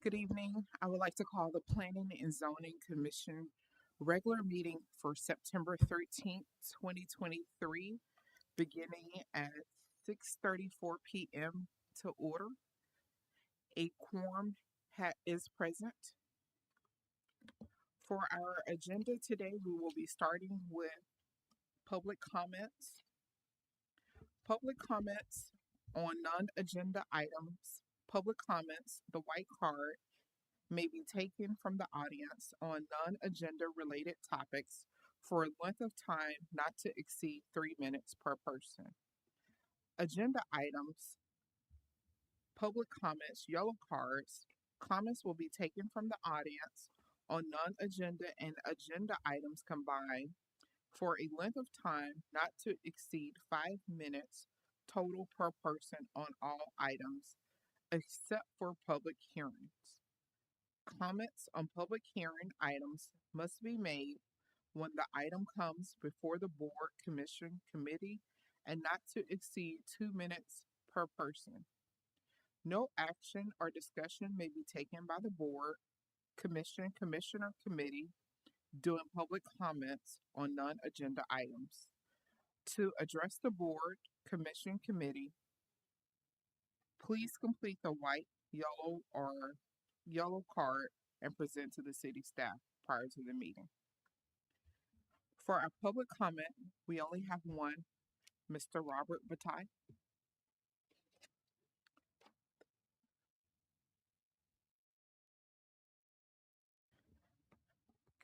Good evening. I would like to call the Planning and Zoning Commission regular meeting for September 13th, 2023, beginning at 6:34 p.m. to order. A quorum is present. For our agenda today, we will be starting with public comments. Public comments on non-agenda items. Public comments, the white card, may be taken from the audience on non-agenda related topics for a length of time not to exceed 3 minutes per person. Agenda items, public comments, yellow cards, comments will be taken from the audience on non-agenda and agenda items combined for a length of time not to exceed 5 minutes total per person on all items, except for public hearings. Comments on public hearing items must be made when the item comes before the board, commission, committee, and not to exceed 2 minutes per person. No action or discussion may be taken by the board, commission, commissioner, committee during public comments on non-agenda items. To address the board, commission, committee, please complete the white, yellow, or yellow card and present to the city staff prior to the meeting. For our public comment, we only have one, Mr. Robert Bataille.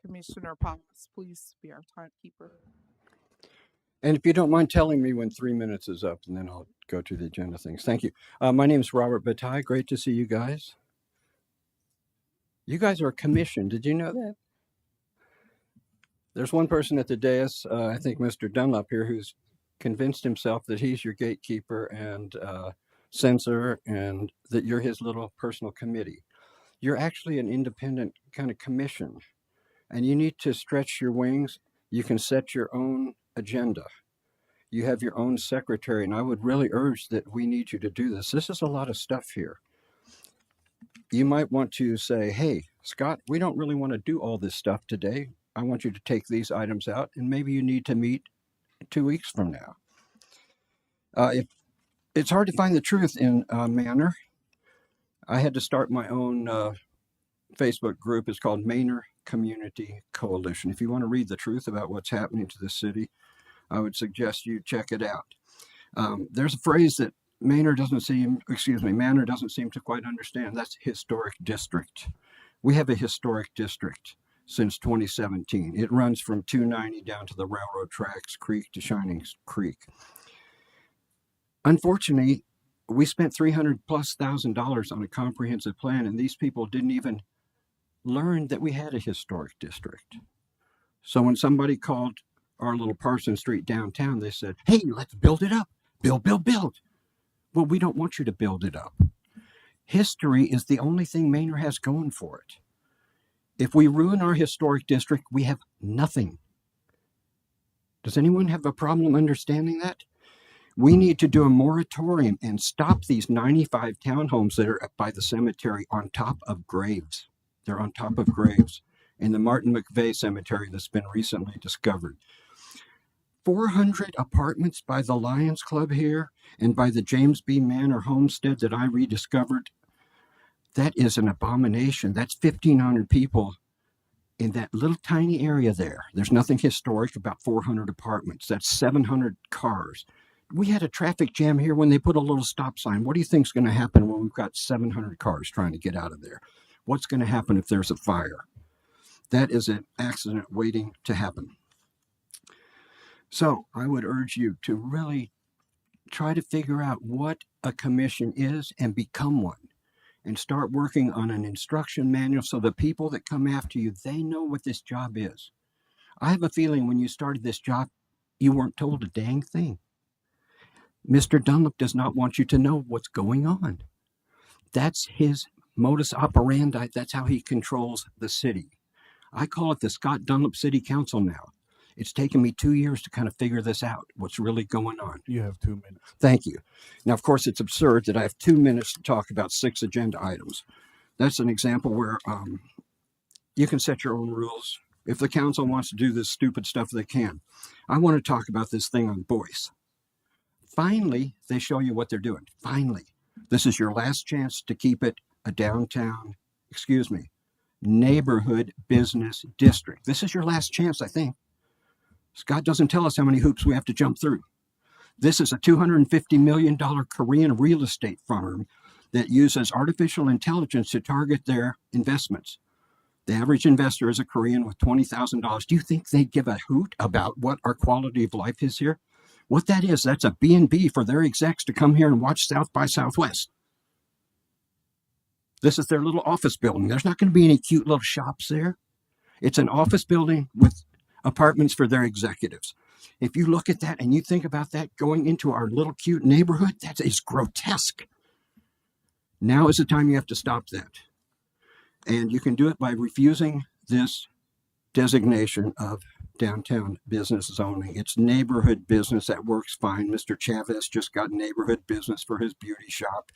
Commissioner Paz, please be our timekeeper. And if you don't mind telling me when 3 minutes is up, and then I'll go to the agenda things. Thank you. My name is Robert Bataille. Great to see you guys. You guys are a commission. Did you know that? There's one person at the dais, I think Mr. Dunlap here, who's convinced himself that he's your gatekeeper and censor and that you're his little personal committee. You're actually an independent kind of commission, and you need to stretch your wings. You can set your own agenda. You have your own secretary, and I would really urge that we need you to do this. This is a lot of stuff here. You might want to say, hey, Scott, we don't really want to do all this stuff today. I want you to take these items out, and maybe you need to meet 2 weeks from now. It's hard to find the truth in Manor. I had to start my own Facebook group. It's called Manor Community Coalition. If you want to read the truth about what's happening to the city, I would suggest you check it out. There's a phrase that Manor doesn't seem to quite understand. That's historic district. We have a historic district since 2017. It runs from 290 down to the railroad tracks, Creek to Shining Creek. Unfortunately, we spent $300,000+ on a comprehensive plan, and these people didn't even learn that we had a historic district. So when somebody called our little Parson Street downtown, they said, hey, let's build it up. Build. Well, we don't want you to build it up. History is the only thing Manor has going for it. If we ruin our historic district, we have nothing. Does anyone have a problem understanding that? We need to do a moratorium and stop these 95 townhomes that are by the cemetery on top of graves. They're on top of graves in the Martin McVeigh Cemetery that's been recently discovered. 400 apartments by the Lions Club here and by the James B. Manor homestead that I rediscovered. That is an abomination. That's 1,500 people in that little tiny area there. There's nothing historic about 400 apartments. That's 700 cars. We had a traffic jam here when they put a little stop sign. What do you think is going to happen when we've got 700 cars trying to get out of there? What's going to happen if there's a fire? That is an accident waiting to happen. So I would urge you to really try to figure out what a commission is and become one, and start working on an instruction manual so the people that come after you, they know what this job is. I have a feeling when you started this job, you weren't told a dang thing. Mr. Dunlap does not want you to know what's going on. That's his modus operandi. That's how he controls the city. I call it the Scott Dunlap City Council now. It's taken me 2 years to kind of figure this out, what's really going on. You have 2 minutes. Thank you. Now, of course, it's absurd that I have 2 minutes to talk about 6 agenda items. That's an example where you can set your own rules. If the council wants to do this stupid stuff, they can. I want to talk about this thing on Boyce. Finally, they show you what they're doing. Finally, this is your last chance to keep it a downtown, neighborhood business district. This is your last chance, I think. Scott doesn't tell us how many hoops we have to jump through. This is a $250 million Korean real estate firm that uses artificial intelligence to target their investments. The average investor is a Korean with $20,000. Do you think they give a hoot about what our quality of life is here? What that is, that's a B&B for their execs to come here and watch South by Southwest. This is their little office building. There's not going to be any cute little shops there. It's an office building with apartments for their executives. If you look at that and you think about that going into our little cute neighborhood, that is grotesque. Now is the time you have to stop that. And you can do it by refusing this designation of downtown business zoning. It's neighborhood business. That works fine. Mr. Chavez just got neighborhood business for his beauty shop.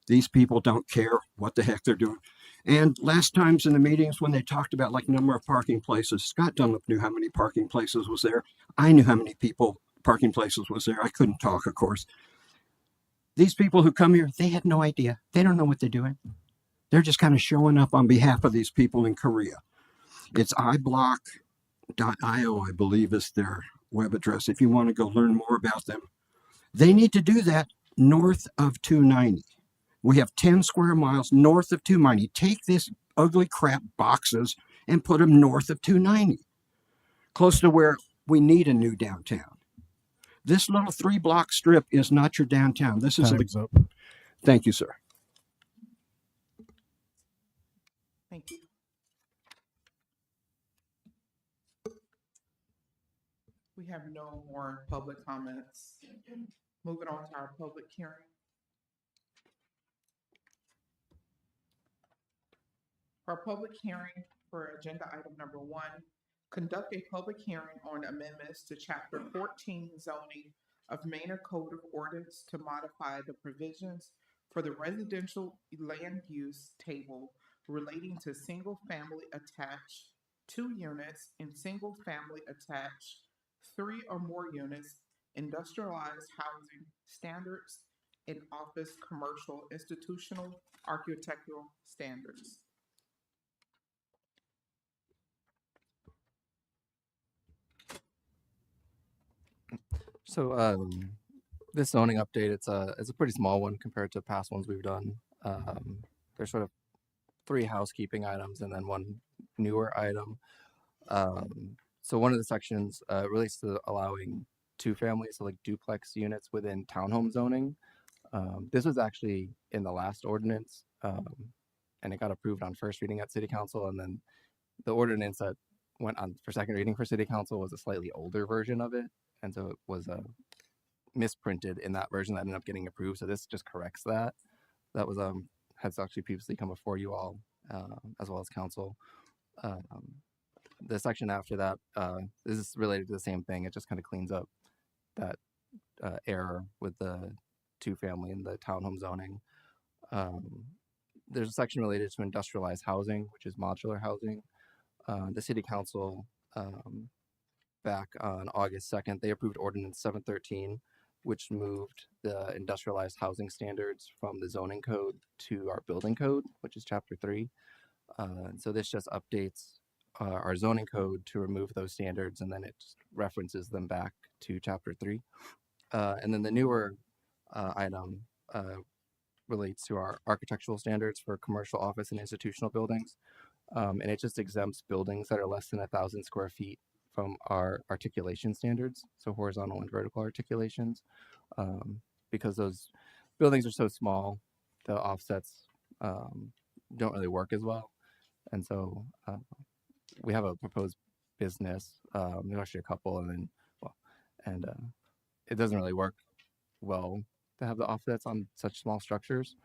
These people don't care what the heck they're doing. And last times in the meetings when they talked about like number of parking places, Scott Dunlap knew how many parking places was there. I knew how many parking places was there. I couldn't talk, of course. These people who come here, they have no idea. They don't know what they're doing. They're just kind of showing up on behalf of these people in Korea. It's iblock.io, I believe, is their web address. If you want to go learn more about them, they need to do that north of 290. We have 10 square miles north of 290. Take this ugly crap boxes and put them north of 290, close to where we need a new downtown. This little 3-block strip is not your downtown. This is Time's up. Thank you, sir. Thank you. We have no more public comments. Moving on to our public hearing. For public hearing for agenda item number 1, conduct a public hearing on amendments to chapter 14 zoning of Manor Code of Ordinance to modify the provisions for the residential land use table relating to single-family attached 2 units and single-family attached 3 or more units, industrialized housing standards, and office commercial institutional architectural standards. So this zoning update, it's a pretty small one compared to past ones we've done. There's sort of 3 housekeeping items and then 1 newer item. So one of the sections relates to allowing 2 families, so like duplex units within townhome zoning. This was actually in the last ordinance, and it got approved on first reading at City Council, and then the ordinance that went on for second reading for City Council was a slightly older version of it. And so it was misprinted in that version that ended up getting approved. So this just corrects that. That was has actually previously come before you all, as well as council. The section after that is related to the same thing. It just kind of cleans up that error with the 2-family and the townhome zoning. There's a section related to industrialized housing, which is modular housing. The City Council back on August 2nd, they approved Ordinance 713, which moved the industrialized housing standards from the zoning code to our building code, which is chapter 3. So this just updates our zoning code to remove those standards, and then it just references them back to chapter 3. And then the newer item relates to our architectural standards for commercial office and institutional buildings. And it just exempts buildings that are less than 1,000 square feet from our articulation standards, so horizontal and vertical articulations, because those buildings are so small, the offsets don't really work as well. And so we have a proposed business, there's actually a couple, and then, it doesn't really work well to have the offsets on such small structures.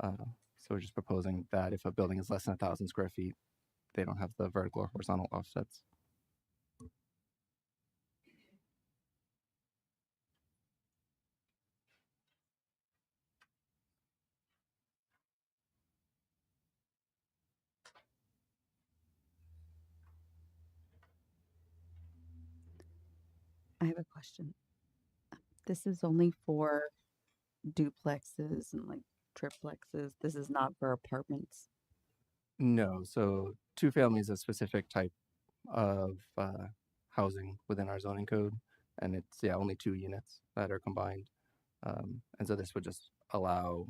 So we're just proposing that if a building is less than 1,000 square feet, they don't have the vertical or horizontal offsets. I have a question. This is only for duplexes and like triplexes. This is not for apartments. No, so two family is a specific type of housing within our zoning code, and it's only 2 units that are combined. And so this would just allow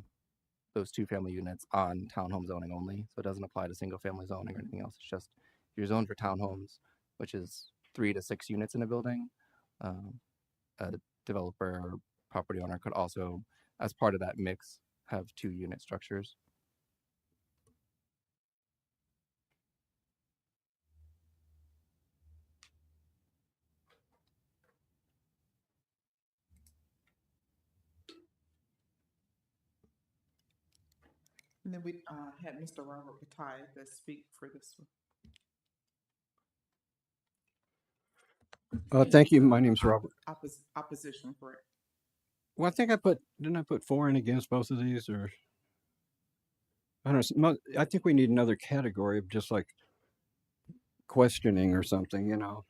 those two family units on townhome zoning only. So it doesn't apply to single family zoning or anything else. It's just you're zoned for townhomes, which is 3 to 6 units in a building. A developer or property owner could also, as part of that mix, have 2 unit structures. And then we had Mr. Robert Bataille to speak for this one. Thank you. My name's Robert. Opposition, correct? Well, I think didn't I put 4 in against both of these, or I don't know. I think we need another category of just like questioning or something, you know.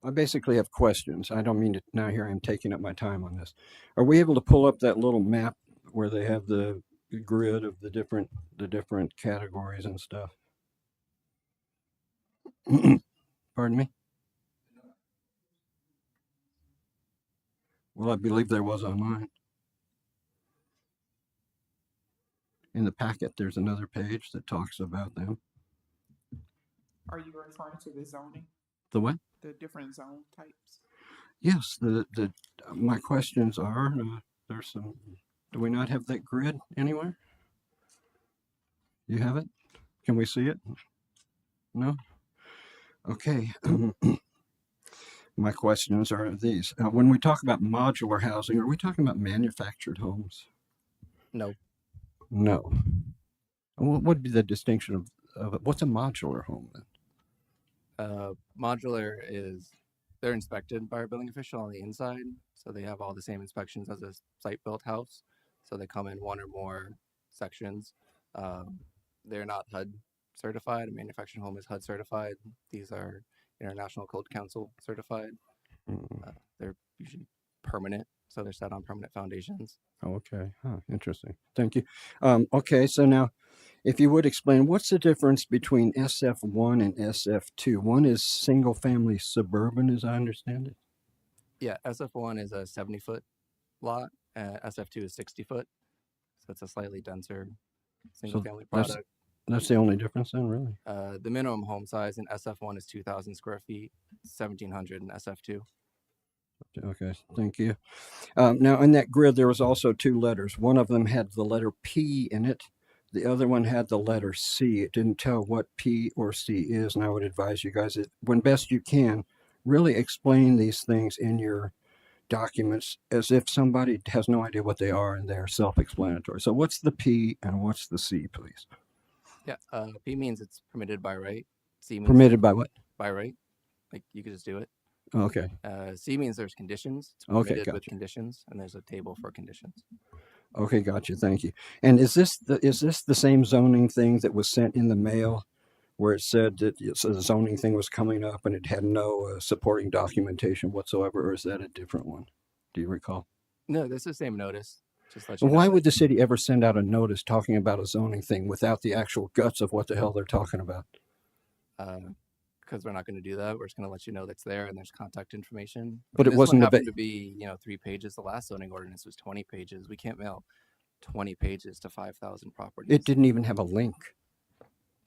I basically have questions. I don't mean to, now here I'm taking up my time on this. Are we able to pull up that little map where they have the grid of the different categories and stuff? Pardon me? Well, I believe there was online. In the packet, there's another page that talks about them. Are you referring to the zoning, The what? the different zone types? Yes. My questions are, there's some. Do we not have that grid anywhere? You have it? Can we see it? No? Okay. My questions are these. When we talk about modular housing, are we talking about manufactured homes? No. No. What would be the distinction of what's a modular home then? Modular is they're inspected by our building official on the inside, so they have all the same inspections as a site-built house. So they come in one or more sections. They're not HUD certified. A manufactured home is HUD certified. These are International Code Council certified. They're usually permanent, so they're set on permanent foundations. Oh, okay. Huh, interesting. Thank you. Okay, so now, if you would explain, what's the difference between SF1 and SF2? One is single-family suburban, as I understand it. Yeah, SF1 is a 70-foot lot. SF2 is 60 foot, so it's a slightly denser single-family product. That's the only difference then, really? The minimum home size in SF1 is 2,000 square feet, 1,700 in SF2. Okay, thank you. Now, in that grid, there was also 2 letters. One of them had the letter P in it. The other one had the letter C. It didn't tell what P or C is, and I would advise you guys, when best you can, really explain these things in your documents as if somebody has no idea what they are and they're self-explanatory. So what's the P and what's the C, please? Yeah, P means it's permitted by right. C means Permitted by what? by right. Like you could just do it. Okay. C means there's conditions. It's Okay, permitted with gotcha. conditions, and there's a table for conditions. Okay, gotcha. Thank you. And is this the same zoning thing that was sent in the mail, where it said that the zoning thing was coming up and it had no supporting documentation whatsoever, or is that a different one? Do you recall? No, this is the same notice. Just let you know Why that- would the city ever send out a notice talking about a zoning thing without the actual guts of what the hell they're talking about? Because we're not going to do that. We're just going to let you know that's there and there's contact information. But it this wasn't one a happened to be 3 pages. The last zoning ordinance was 20 pages. We can't mail 20 pages to 5,000 properties. It didn't even have a link.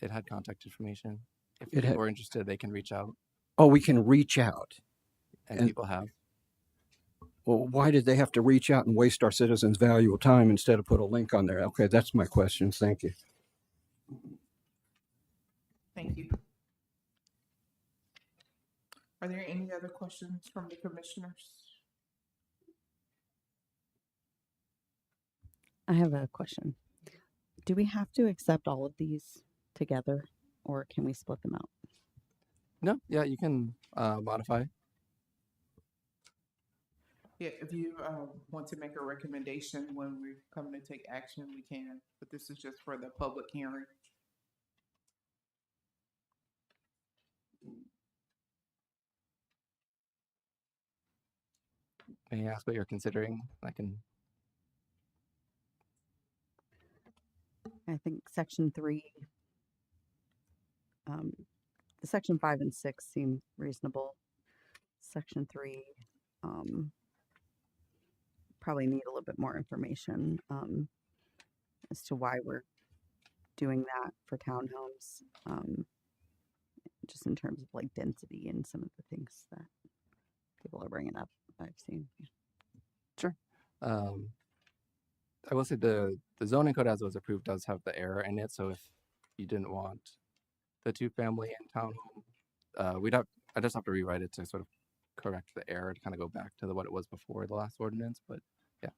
It had contact information. If It had- people are interested, they can reach out, Oh, we can reach out. and And- people have. Well, why did they have to reach out and waste our citizens' valuable time instead of put a link on there? Okay, that's my question. Thank you. Thank you. Are there any other questions from the commissioners? I have a question. Do we have to accept all of these together or can we split them out? No, yeah, you can modify. Yeah, if you want to make a recommendation when we come to take action, we can, but this is just for the public hearing. may I ask what you're considering? I can. I think section 3, the section 5 and 6 seem reasonable. Section 3, probably need a little bit more information, as to why we're doing that for townhomes, just in terms of like density and some of the things that people are bringing up. I've seen. Sure. I will say the zoning code as it was approved does have the error in it. So if you didn't want the 2-family and townhome, I just have to rewrite it to sort of correct the error to kind of go back to what it was before the last ordinance. But yeah.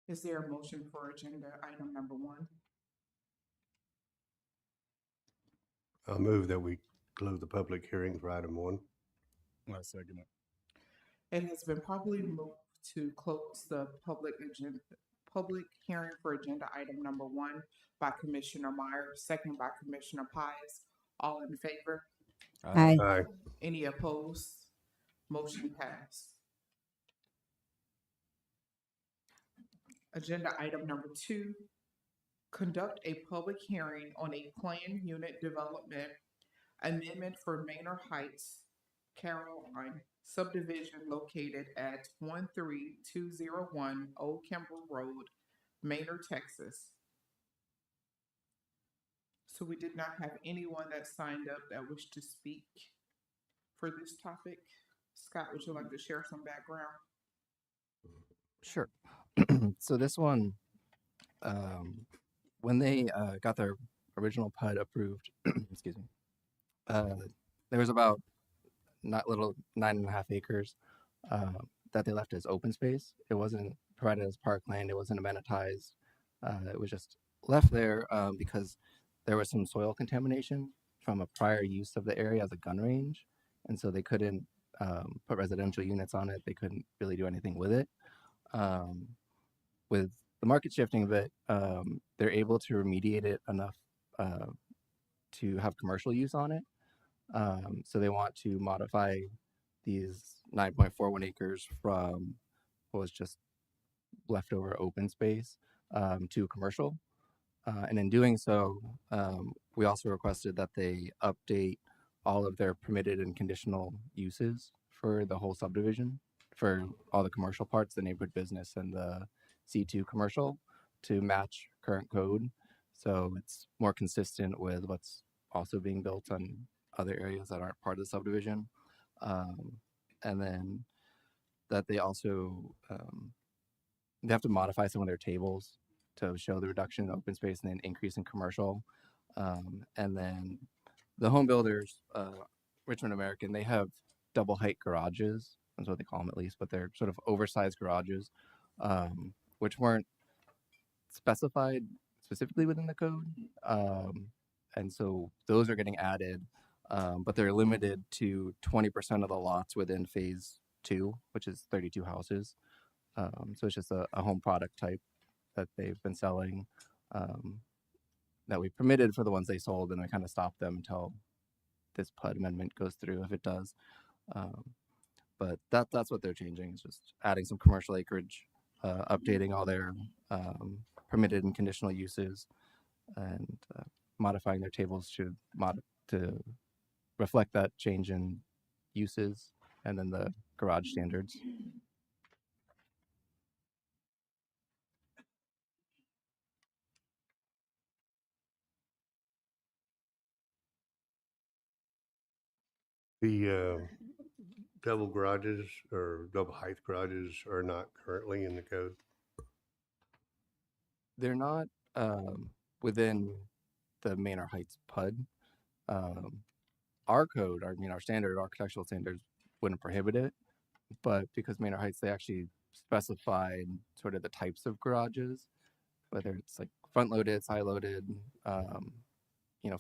Is there a motion for agenda item number 1? I'll move that we close the public hearing for item 1. I second it. It has been properly moved to close the public hearing for agenda item number 1 by Commissioner Myers, second by Commissioner Pies. All in favor? Aye. Aye. Any opposed? Motion passed. Agenda item number 2, conduct a public hearing on a planned unit development amendment for Manor Heights, Caroline subdivision located at 13201 Old Kimber Road, Manor, Texas. So we did not have anyone that signed up that wished to speak for this topic. Scott, would you like to share some background? Sure. So this one, when they got their original PUD approved, excuse me, there was about 9.5 acres that they left as open space. It wasn't provided as parkland. It wasn't amenitized. It was just left there because there was some soil contamination from a prior use of the area as a gun range, and so they couldn't put residential units on it. They couldn't really do anything with it. With the market shifting of it, they're able to remediate it enough to have commercial use on it. So they want to modify these 9.41 acres from what was just leftover open space to commercial. And in doing so, we also requested that they update all of their permitted and conditional uses for the whole subdivision, for all the commercial parts, the neighborhood business and the C2 commercial, to match current code. So it's more consistent with what's also being built on other areas that aren't part of the subdivision. And then that they also, they have to modify some of their tables to show the reduction in open space and then increase in commercial. And then the home builders, Richmond American, they have double height garages. That's what they call them at least, but they're sort of oversized garages, which weren't specified specifically within the code. And so those are getting added, but they're limited to 20% of the lots within phase 2, which is 32 houses. So it's just a home product type that they've been selling, that we permitted for the ones they sold, and we kind of stopped them until this PUD amendment goes through, if it does. But that's what they're changing, is just adding some commercial acreage, updating all their permitted and conditional uses, and modifying their tables to reflect that change in uses, and then the garage standards. The double garages or double height garages are not currently in the code. They're not within the Manor Heights PUD. our code, our standard architectural standards wouldn't prohibit it, but because Manor Heights, they actually specified sort of the types of garages, whether it's like front loaded, side loaded,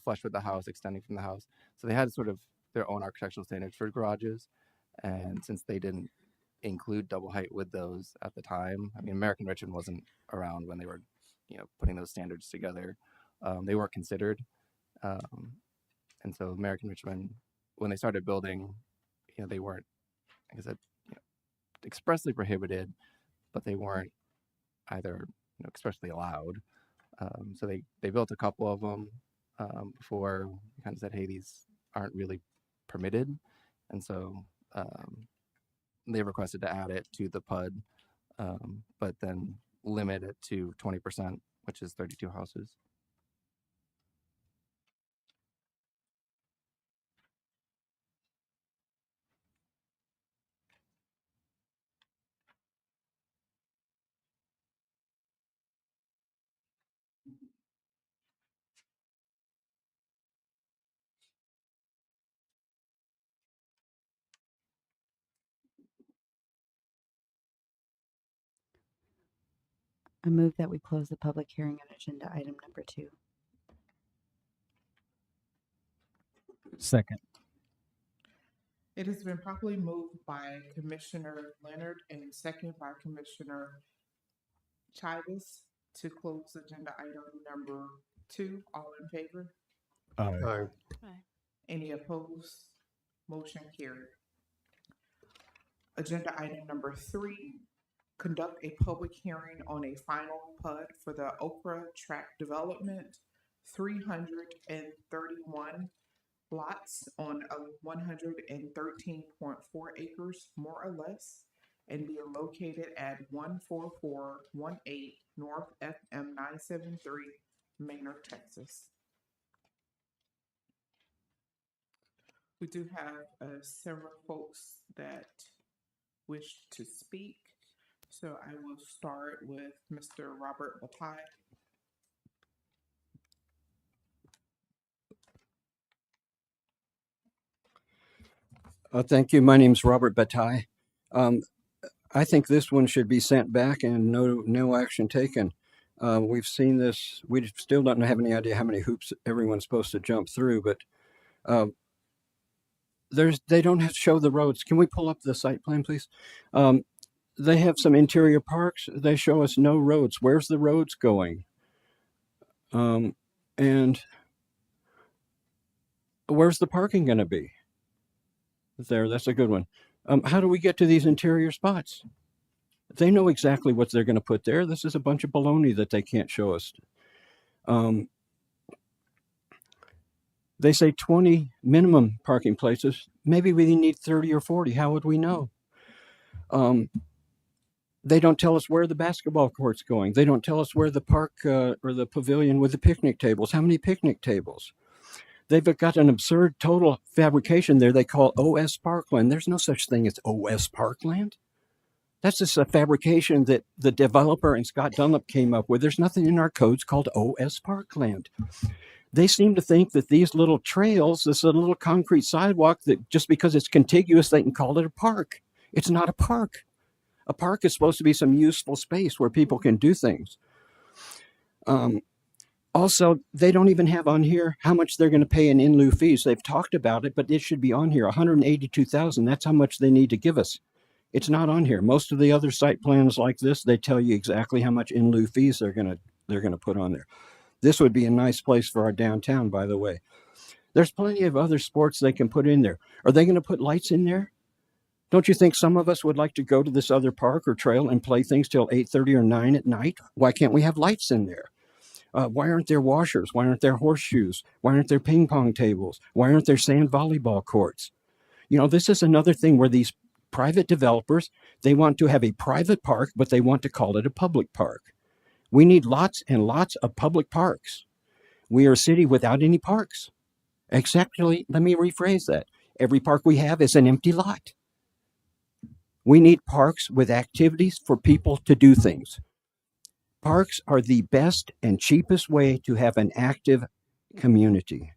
flush with the house, extending from the house. So they had sort of their own architectural standards for garages. And since they didn't include double height with those at the time, I mean, American Richmond wasn't around when they were, putting those standards together. They weren't considered. And so American Richmond, when they started building, they weren't, like I said, expressly prohibited, but they weren't either, expressly allowed. So they built a couple of them before we kind of said, hey, these aren't really permitted. And so they requested to add it to the PUD, but then limit it to 20%, which is 32 houses. I move that we close the public hearing on agenda item number 2. Second. It has been properly moved by Commissioner Leonard and seconded by Commissioner Chivas to close agenda item number 2. All in favor? Aye. Aye. Any opposed? Motion carried. Agenda item number 3, conduct a public hearing on a final PUD for the Okra Tract Development, 331 lots on 113.4 acres, more or less, and being located at 14418 North FM 973, Manor, Texas. We do have several folks that wish to speak. So I will start with Mr. Robert Bataille. Thank you. My name's Robert Bataille. I think this one should be sent back and no action taken. We've seen this. We still don't have any idea how many hoops everyone's supposed to jump through, but they don't have to show the roads. Can we pull up the site plan, please? They have some interior parks. They show us no roads. Where's the roads going? And where's the parking going to be? There, that's a good one. How do we get to these interior spots? They know exactly what they're going to put there. This is a bunch of baloney that they can't show us. They say 20 minimum parking places. Maybe we need 30 or 40. How would we know? They don't tell us where the basketball court's going. They don't tell us where the park or the pavilion with the picnic tables. How many picnic tables? They've got an absurd total fabrication there they call OS Parkland. There's no such thing as OS Parkland. That's just a fabrication that the developer and Scott Dunlap came up with. There's nothing in our codes called OS Parkland. They seem to think that these little trails, this little concrete sidewalk, that just because it's contiguous, they can call it a park. It's not a park. A park is supposed to be some useful space where people can do things. Also, they don't even have on here how much they're going to pay in lieu fees. They've talked about it, but it should be on here. $182,000. That's how much they need to give us. It's not on here. Most of the other site plans like this, they tell you exactly how much in lieu fees they're going to put on there. This would be a nice place for our downtown, by the way. There's plenty of other sports they can put in there. Are they going to put lights in there? Don't you think some of us would like to go to this other park or trail and play things till 8:30 or 9 at night? Why can't we have lights in there? Why aren't there washers? Why aren't there horseshoes? Why aren't there ping pong tables? Why aren't there sand volleyball courts? This is another thing where these private developers, they want to have a private park, but they want to call it a public park. We need lots and lots of public parks. We are a city without any parks. Exactly. Let me rephrase that. Every park we have is an empty lot. We need parks with activities for people to do things. Parks are the best and cheapest way to have an active community.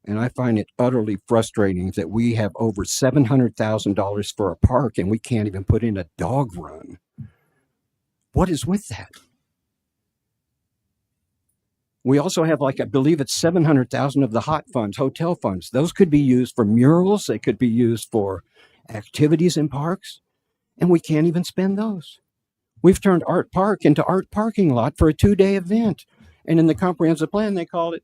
And I find it utterly frustrating that we have over $700,000 for a park and we can't even put in a dog run. What is with that? We also have, like, I believe it's 700,000 of the hot funds, hotel funds. Those could be used for murals. They could be used for activities in parks, and we can't even spend those. We've turned Art Park into Art Parking Lot for a 2-day event. And in the comprehensive plan, they called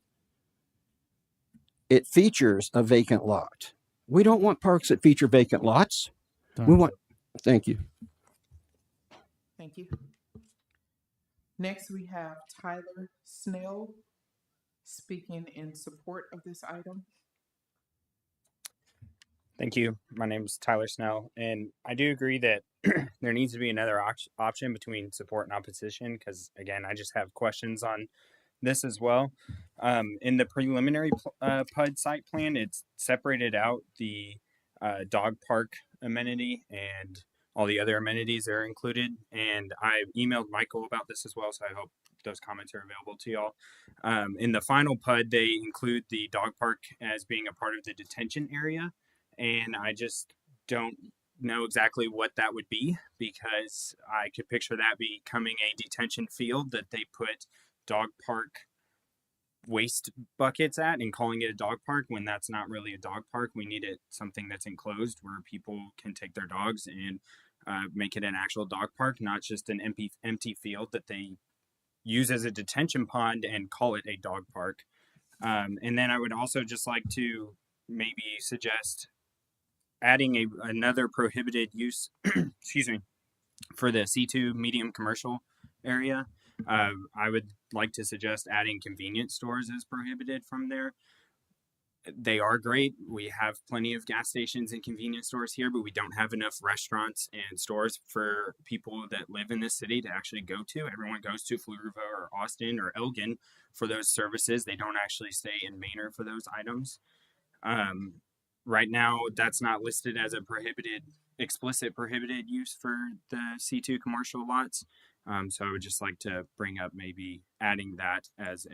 it features a vacant lot. We don't want parks that feature vacant lots. We want, thank you. Thank you. Next, we have Tyler Snell speaking in support of this item. Thank you. My name is Tyler Snell, and I do agree that there needs to be another option between support and opposition because, again, I just have questions on this as well. In the preliminary PUD site plan, it's separated out the dog park amenity and all the other amenities that are included. And I emailed Michael about this as well, so I hope those comments are available to y'all. In the final PUD, they include the dog park as being a part of the detention area. And I just don't know exactly what that would be because I could picture that becoming a detention field that they put dog park waste buckets at and calling it a dog park when that's not really a dog park. We need it something that's enclosed where people can take their dogs and make it an actual dog park, not just an empty field that they use as a detention pond and call it a dog park. And then I would also just like to maybe suggest adding another prohibited use, excuse me, for the C2 medium commercial area. I would like to suggest adding convenience stores as prohibited from there. They are great. We have plenty of gas stations and convenience stores here, but we don't have enough restaurants and stores for people that live in this city to actually go to. Everyone goes to Flugerville or Austin or Elgin for those services. They don't actually stay in Manor for those items. Right now, that's not listed as a explicit prohibited use for the C2 commercial lots. So I would just like to bring up maybe adding that as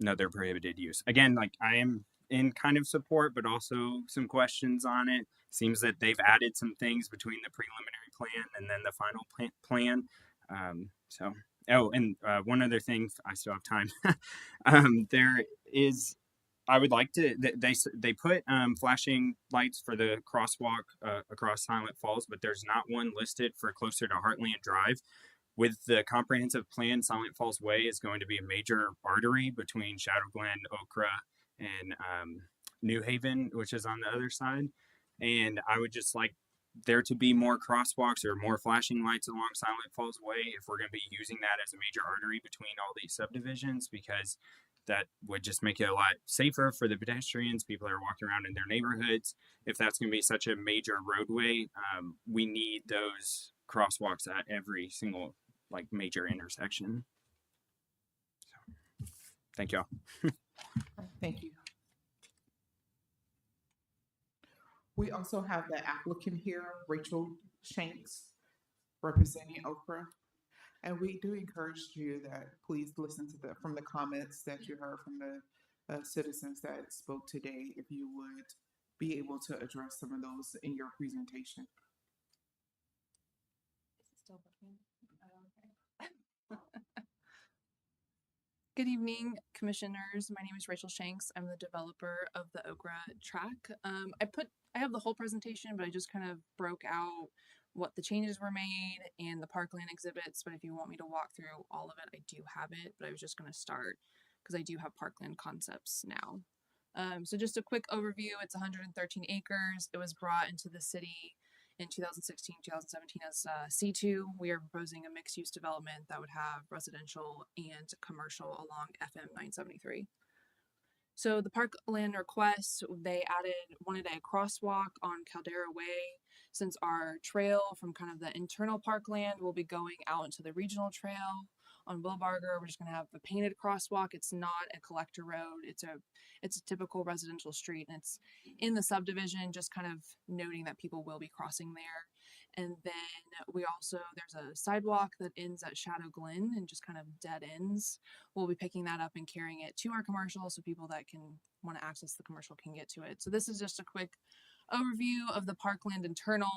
another prohibited use. Again, like I am in kind of support, but also some questions on it. Seems that they've added some things between the preliminary plan and then the final plan. One other thing, I still have time. There is. I would like to. They put flashing lights for the crosswalk across Silent Falls, but there's not one listed for closer to Heartland Drive. With the comprehensive plan, Silent Falls Way is going to be a major artery between Shadow Glen, Okra, and New Haven, which is on the other side. And I would just like there to be more crosswalks or more flashing lights along Silent Falls Way if we're going to be using that as a major artery between all these subdivisions, because that would just make it a lot safer for the pedestrians. People are walking around in their neighborhoods. If that's going to be such a major roadway, we need those crosswalks at every single major intersection. So, thank y'all. Thank you. We also have the applicant here, Rachel Shanks, representing Okra. And we do encourage you that please listen to from the comments that you heard from the citizens that spoke today, if you would be able to address some of those in your presentation. Still working? Good evening, commissioners. My name is Rachel Shanks. I'm the developer of the Okra track. I have the whole presentation, but I just kind of broke out what the changes were made and the parkland exhibits. But if you want me to walk through all of it, I do have it. But I was just going to start because I do have parkland concepts now. So just a quick overview. It's 113 acres. It was brought into the city in 2016, 2017 as C2. We are proposing a mixed-use development that would have residential and commercial along FM 973. So the parkland requests, they wanted a crosswalk on Caldera Way. Since our trail from kind of the internal parkland will be going out into the regional trail on Wilbarger, we're just going to have a painted crosswalk. It's not a collector road. It's a typical residential street, and it's in the subdivision, just kind of noting that people will be crossing there. And then there's a sidewalk that ends at Shadow Glen and just kind of dead ends. We'll be picking that up and carrying it to our commercial so people that can want to access the commercial can get to it. So this is just a quick overview of the Parkland internal.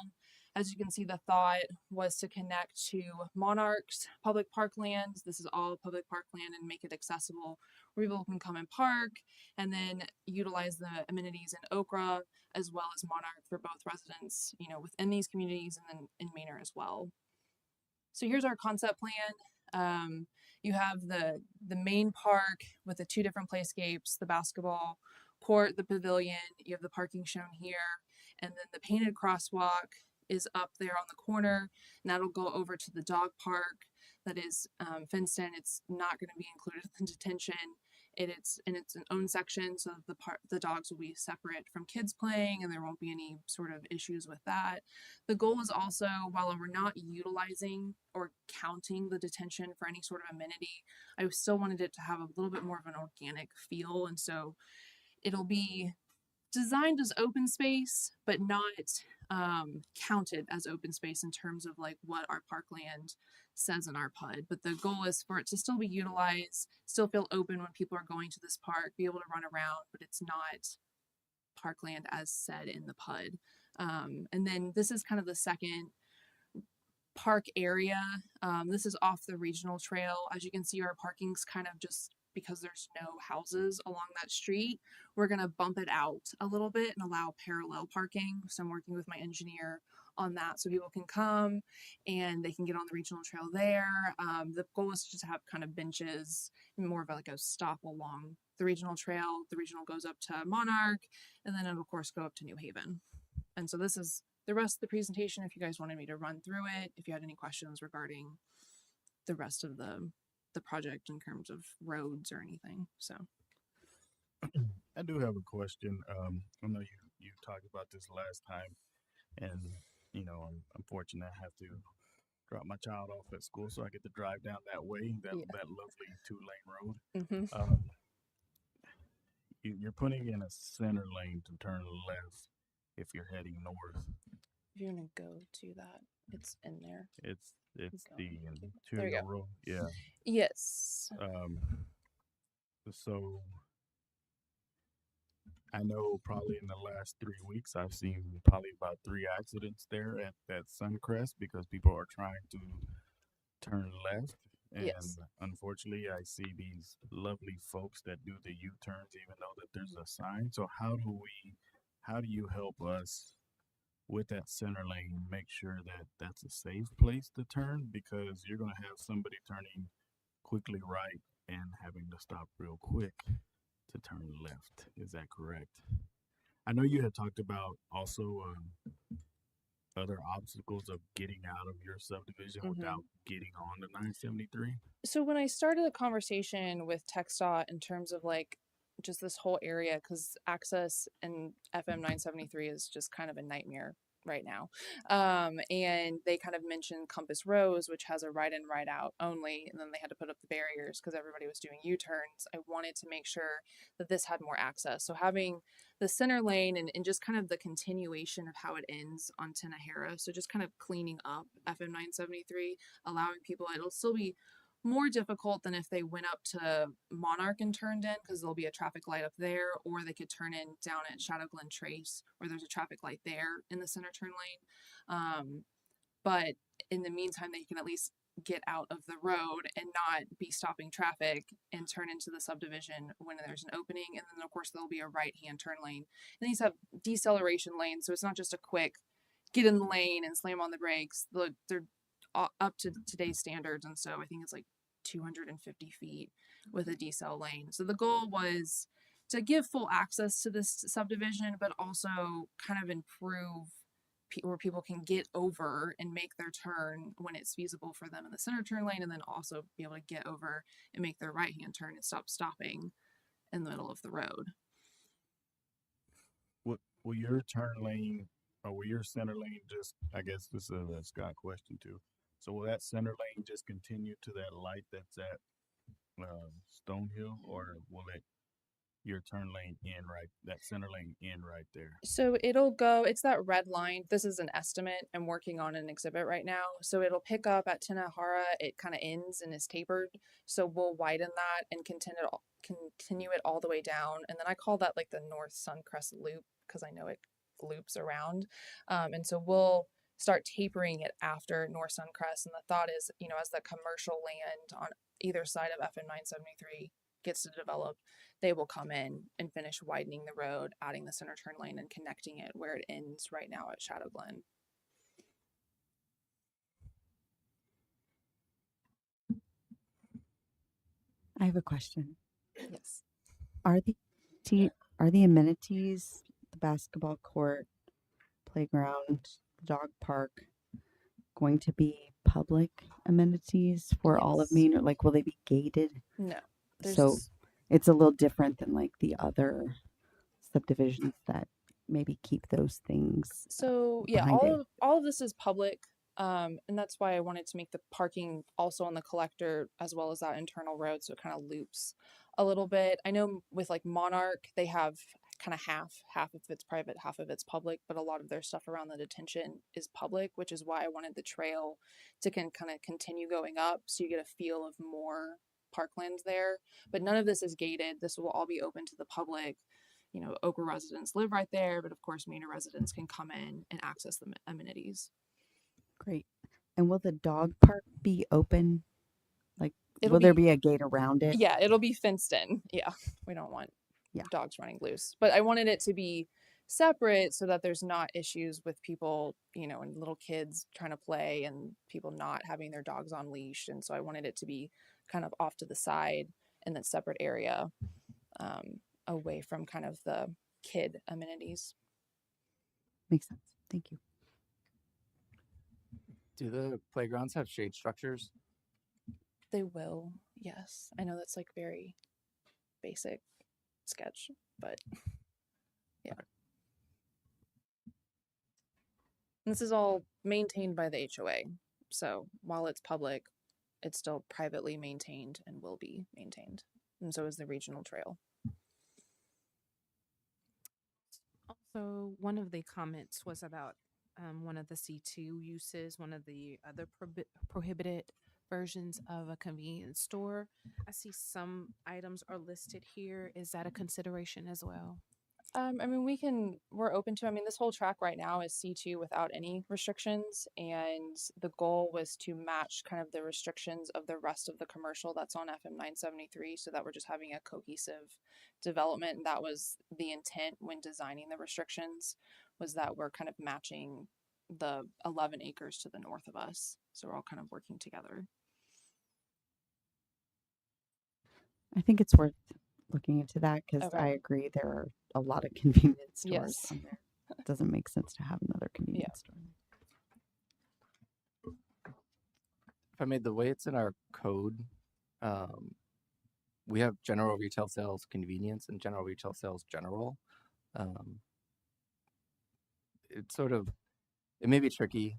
As you can see, the thought was to connect to Monarch's public parklands. This is all public parkland and make it accessible where people can come and park and then utilize the amenities in Okra as well as Monarch for both residents, within these communities and then in Manor as well. So here's our concept plan. You have the main park with the two different playscapes, the basketball court, the pavilion, you have the parking shown here, and then the painted crosswalk is up there on the corner, and that'll go over to the dog park that is fenced in. It's not going to be included in detention. It's an own section, so the dogs will be separate from kids playing, and there won't be any sort of issues with that. The goal is also, while we're not utilizing or counting the detention for any sort of amenity, I still wanted it to have a little bit more of an organic feel, and so it'll be designed as open space, but not counted as open space in terms of like what our parkland says in our PUD. But the goal is for it to still be utilized, still feel open when people are going to this park, be able to run around, but it's not parkland as said in the PUD. And then this is kind of the second park area. This is off the regional trail. As you can see, our parking's kind of just because there's no houses along that street, we're going to bump it out a little bit and allow parallel parking. So I'm working with my engineer on that so people can come and they can get on the regional trail there. The goal is just to have kind of benches, more of like a stop along the regional trail. The regional goes up to Monarch, and then it'll of course go up to New Haven. And so this is the rest of the presentation. If you guys wanted me to run through it, if you had any questions regarding the rest of the project in terms of roads or anything. So I do have a question. I know you talked about this last time, and I'm fortunate I have to drop my child off at school, so I get to drive down that way, that lovely 2-lane road. mm-hmm. You're putting in a center lane to turn left if you're heading north. If you want to go to that, it's in there. It's Go. the There you interior go. road. Yeah. Yes. So I know probably in the last 3 weeks I've seen probably about 3 accidents there at that Suncrest because people are trying to turn left. And Yes. unfortunately I see these lovely folks that do the U-turns even though that there's a sign. So how do you help us with that center lane, make sure that that's a safe place to turn, because you're going to have somebody turning quickly right and having to stop real quick to turn left. Is that correct? I know you had talked about also other obstacles of getting out of your subdivision without getting on the 973. So when I started the conversation with TxDOT in terms of like just this whole area, because access and FM 973 is just kind of a nightmare right now. And they kind of mentioned Compass Rose, which has a right in, right out only, and then they had to put up the barriers because everybody was doing U-turns. I wanted to make sure that this had more access. So having the center lane and just kind of the continuation of how it ends on Tenahara. So just kind of cleaning up FM 973, allowing people, it'll still be more difficult than if they went up to Monarch and turned in, because there'll be a traffic light up there, or they could turn in down at Shadow Glen Trace where there's a traffic light there in the center turn lane. But in the meantime, they can at least get out of the road and not be stopping traffic and turn into the subdivision when there's an opening. And then of course there'll be a right hand turn lane, and these have deceleration lanes, so it's not just a quick get in the lane and slam on the brakes. They're up to today's standards, and so I think it's like 250 feet with a decel lane. So the goal was to give full access to this subdivision, but also kind of improve where people can get over and make their turn when it's feasible for them in the center turn lane, and then also be able to get over and make their right hand turn and stopping in the middle of the road. Will your turn lane or will your center lane just, I guess this is a Scott question too, so will that center lane just continue to that light that's at Stonehill, or will it your turn lane in right, that center lane in right there? So it'll go, it's that red line. This is an estimate. I'm working on an exhibit right now. So it'll pick up at Tenahara. It kind of ends and is tapered. So we'll widen that and continue it all the way down. And then I call that like the North Suncrest loop because I know it loops around. And so we'll start tapering it after North Suncrest. And the thought is, you know, as the commercial land on either side of FM 973 gets to develop, they will come in and finish widening the road, adding the center turn lane and connecting it where it ends right now at Shadow Glen. I have a question. Yes. Are the are the amenities, the basketball court, playground, the dog park, going to be public amenities for all of Yes. Maine, or like will they be gated? No. So it's a little different than like the other subdivisions that maybe keep those things. So yeah, behind it. all of this is public, and that's why I wanted to make the parking also on the collector as well as that internal road, so it kind of loops a little bit. I know with like Monarch, they have kind of half of it's private, half of it's public, but a lot of their stuff around the detention is public, which is why I wanted the trail to kind of continue going up, so you get a feel of more parklands there. But none of this is gated. This will all be open to the public. You know, Okra residents live right there, but of course, Manor residents can come in and access the amenities. Great. And will the dog park be open? Like, It'll will there be a gate around it? Yeah, it'll be fenced in. Yeah, we don't want dogs running loose. But I wanted it to be separate so that there's not issues with people, you know, and little kids trying to play and people not having their dogs on leash. And so I wanted it to be kind of off to the side in that separate area, away from kind of the kid amenities. Makes sense. Thank you. Do the playgrounds have shade structures? They will, yes. I know that's like very basic sketch, but yeah. And this is all maintained by the HOA. So while it's public, it's still privately maintained and will be maintained. And so is the regional trail. Also, one of the comments was about one of the C2 uses, one of the other prohibited versions of a convenience store. I see some items are listed here. Is that a consideration as well? I mean, we're open to, I mean, this whole track right now is C2 without any restrictions. And the goal was to match kind of the restrictions of the rest of the commercial that's on FM 973 so that we're just having a cohesive development. And that was the intent when designing the restrictions, was that we're kind of matching the 11 acres to the north of us. So we're all kind of working together. I think it's worth looking into that because Okay. I agree there are a lot of convenience stores Yes. on there. It doesn't make sense to have another convenience store. If I made the way it's in our code, we have general retail sales convenience and general retail sales general. It's sort of, it may be tricky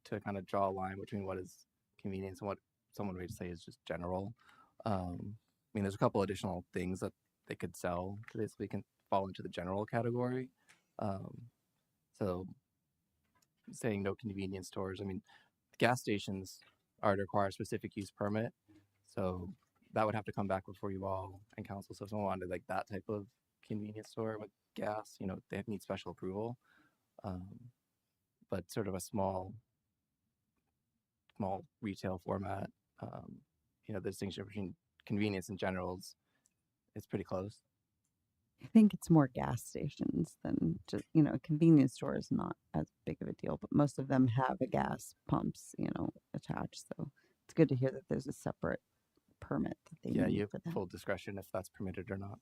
to kind of draw a line between what is convenience and what someone would say is just general. I mean, there's a couple additional things that they could sell to basically can fall into the general category. So saying no convenience stores, I mean, gas stations are to require a specific use permit. So that would have to come back before you all and council. So if someone wanted like that type of convenience store with gas, you know, they need special approval. But sort of a small retail format, you know, the distinction between convenience and generals is pretty close. I think it's more gas stations than just, you know, a convenience store is not as big of a deal, but most of them have a gas pumps, you know, attached. So it's good to hear that there's a separate permit that they Yeah, need you have for that. full discretion if that's permitted or not.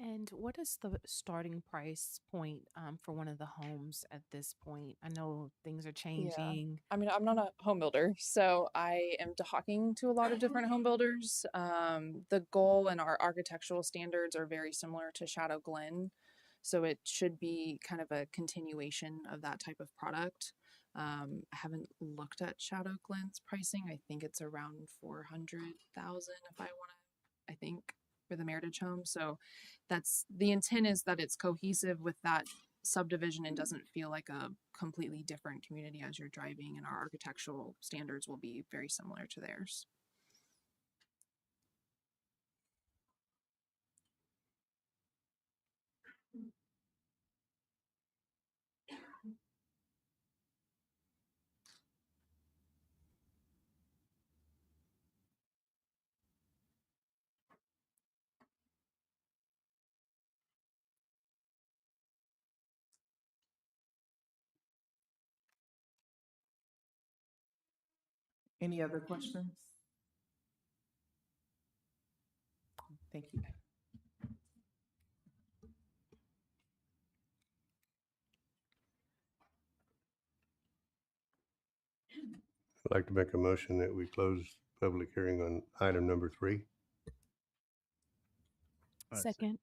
And what is the starting price point for one of the homes at this point? I know things are Yeah. changing. I mean, I'm not a home builder, so I am talking to a lot of different home builders. The goal and our architectural standards are very similar to Shadow Glen, so it should be kind of a continuation of that type of product. I haven't looked at Shadow Glen's pricing. I think it's around 400,000 if I want to, I think, for the Meritage home. So that's the intent, is that it's cohesive with that subdivision and doesn't feel like a completely different community as you're driving, and our architectural standards will be very similar to theirs. Any other questions? Thank you. I'd like to make a motion that we close public hearing on item number 3. Second.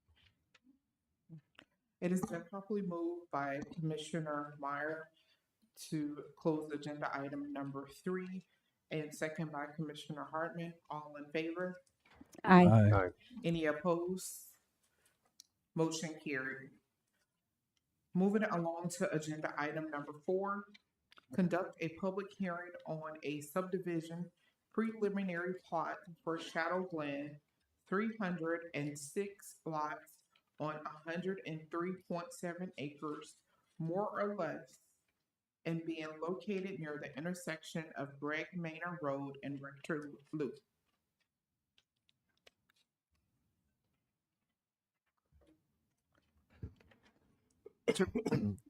It has been properly moved by Commissioner Meyer to close agenda item number 3 and second by Commissioner Hartman. All in favor? Aye. Aye. Any opposed? Motion carried. Moving along to agenda item number 4, conduct a public hearing on a subdivision preliminary plot for Shadow Glen, 306 lots on 103.7 acres, more or less, and being located near the intersection of Greg Manor Road and Rector Loop.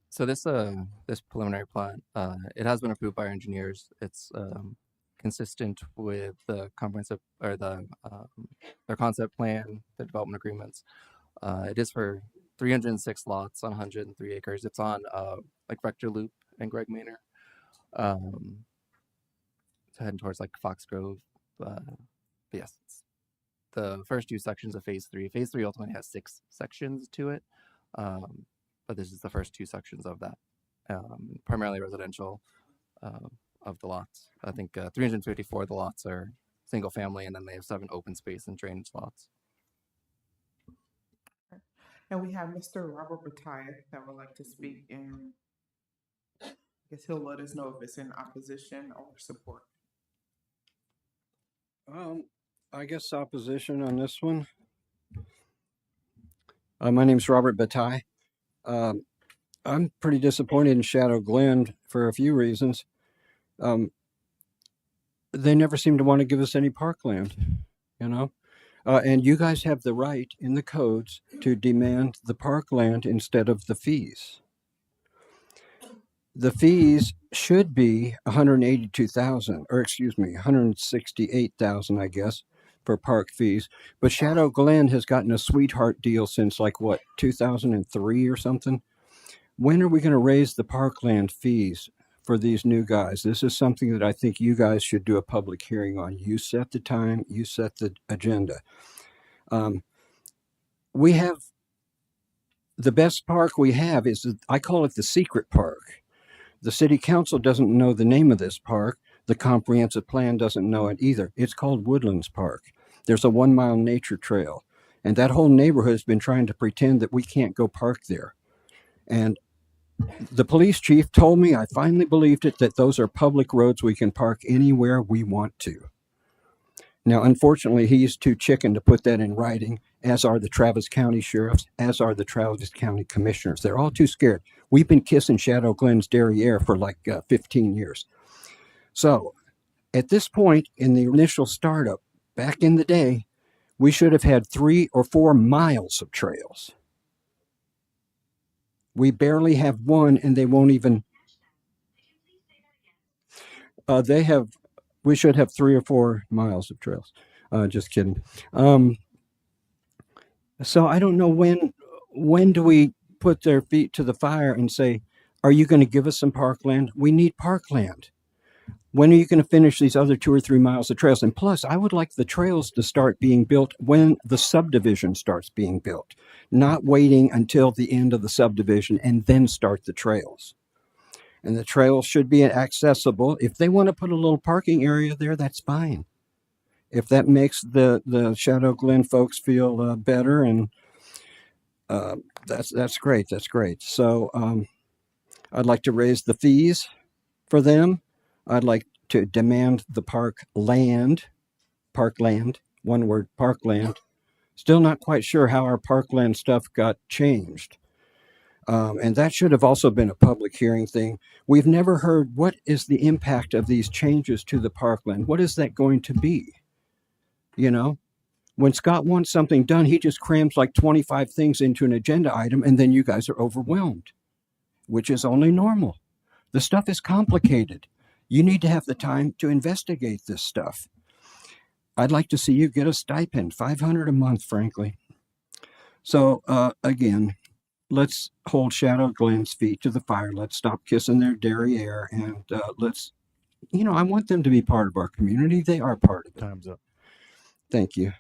So this preliminary plat, it has been approved by our engineers. It's consistent with the comprehensive or their concept plan, the development agreements. It is for 306 lots on 103 acres. It's on like Rector Loop and Greg Manor. It's heading towards like Foxgrove. But yes, it's the first 2 sections of phase 3. Phase 3 ultimately has 6 sections to it. But this is the first 2 sections of that, primarily residential of the lots. I think 354 of the lots are single family, and then they have 7 open space and drainage lots. And we have Mr. Robert Bataille that would like to speak, and I guess he'll let us know if it's in opposition or support. I guess opposition on this one. My name's Robert Bataille. I'm pretty disappointed in Shadow Glen for a few reasons. They never seem to want to give us any parkland, you know? And you guys have the right in the codes to demand the parkland instead of the fees. The fees should be 182,000, or excuse me, 168,000, I guess, for park fees. But Shadow Glen has gotten a sweetheart deal since like what, 2003 or something? When are we going to raise the parkland fees for these new guys? This is something that I think you guys should do a public hearing on. You set the time, you set the agenda. We have the best park we have is, I call it the secret park. The city council doesn't know the name of this park. The comprehensive plan doesn't know it either. It's called Woodlands Park. There's a 1-mile nature trail, and that whole neighborhood has been trying to pretend that we can't go park there. And the police chief told me, I finally believed it, that those are public roads we can park anywhere we want to. Now, unfortunately, he's too chicken to put that in writing, as are the Travis County sheriffs, as are the Travis County commissioners. They're all too scared. We've been kissing Shadow Glen's derriere for like 15 years. So at this point in the initial startup, back in the day, we should have had 3 or 4 miles of trails. We barely have 1, and they won't even. We should have 3 or 4 miles of trails. Just kidding. So I don't know when do we put their feet to the fire and say, are you going to give us some parkland? We need parkland. When are you going to finish these other 2 or 3 miles of trails? And plus, I would like the trails to start being built when the subdivision starts being built, not waiting until the end of the subdivision and then start the trails. And the trails should be accessible. If they want to put a little parking area there, that's fine. If that makes the Shadow Glen folks feel better, and that's great. That's great. So I'd like to raise the fees for them. I'd like to demand the parkland, one word, parkland. Still not quite sure how our parkland stuff got changed. And that should have also been a public hearing thing. We've never heard what is the impact of these changes to the parkland. What is that going to be? You know, when Scott wants something done, he just crams like 25 things into an agenda item, and then you guys are overwhelmed, which is only normal. The stuff is complicated. You need to have the time to investigate this stuff. I'd like to see you get a stipend, $500 a month, frankly. So again, let's hold Shadow Glen's feet to the fire. Let's stop kissing their derriere, and let's, I want them to be part of our community. They are part of it. Time's up. Thank you.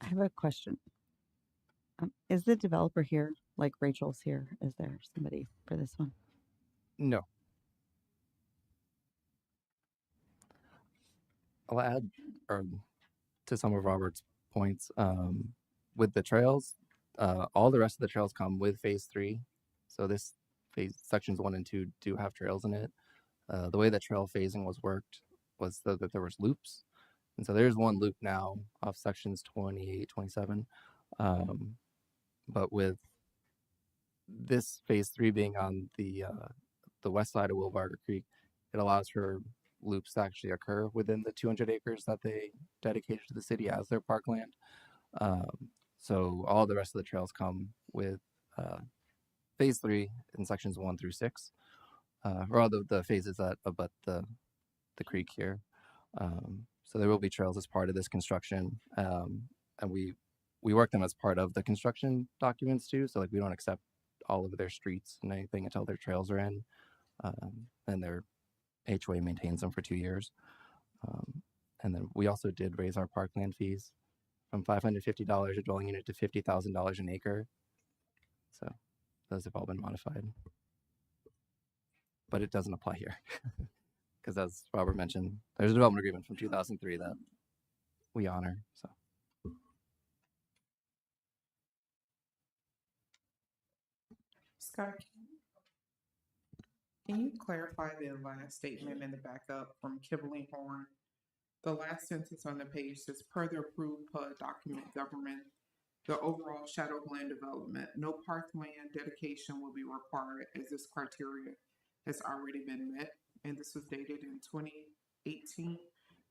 I have a question. Is the developer here? Like Rachel's here? Is there somebody for this one? No. I'll add to some of Robert's points. With the trails, all the rest of the trails come with phase 3. So this phase sections 1 and 2 do have trails in it. The way that trail phasing was worked was so that there was loops. And so there's one loop now off sections 28, 27. But with this phase 3 being on the west side of Wilbarger Creek, it allows for loops to actually occur within the 200 acres that they dedicated to the city as their parkland. So all the rest of the trails come with phase 3 in sections 1 through 6, or all the phases that abut the creek here. So there will be trails as part of this construction, and we work them as part of the construction documents too. So like we don't accept all of their streets and anything until their trails are in, and their HOA maintains them for 2 years. And then we also did raise our parkland fees from $550 a dwelling unit to $50,000 an acre. So those have all been modified, but it doesn't apply here because, as Robert mentioned, there's a development agreement from 2003 that we honor. So. Scott, can you clarify the last statement in the backup from Kibbley Horn? The last sentence on the page says, per the approved PUD document government, the overall Shadow Glen development, no parkland dedication will be required as this criteria has already been met. And this was dated in 2018.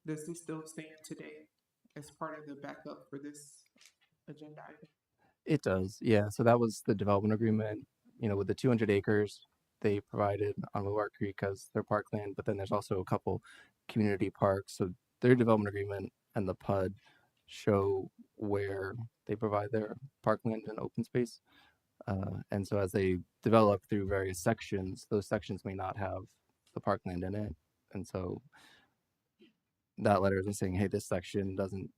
Does this still stand today as part of the backup for this agenda item? It does, yeah. So that was the development agreement, with the 200 acres they provided on Wilbarger Creek as their parkland, but then there's also a couple community parks. So their development agreement and the PUD show where they provide their parkland and open space. And so as they develop through various sections, those sections may not have the parkland in it. And so that letter is saying, hey, this section doesn't,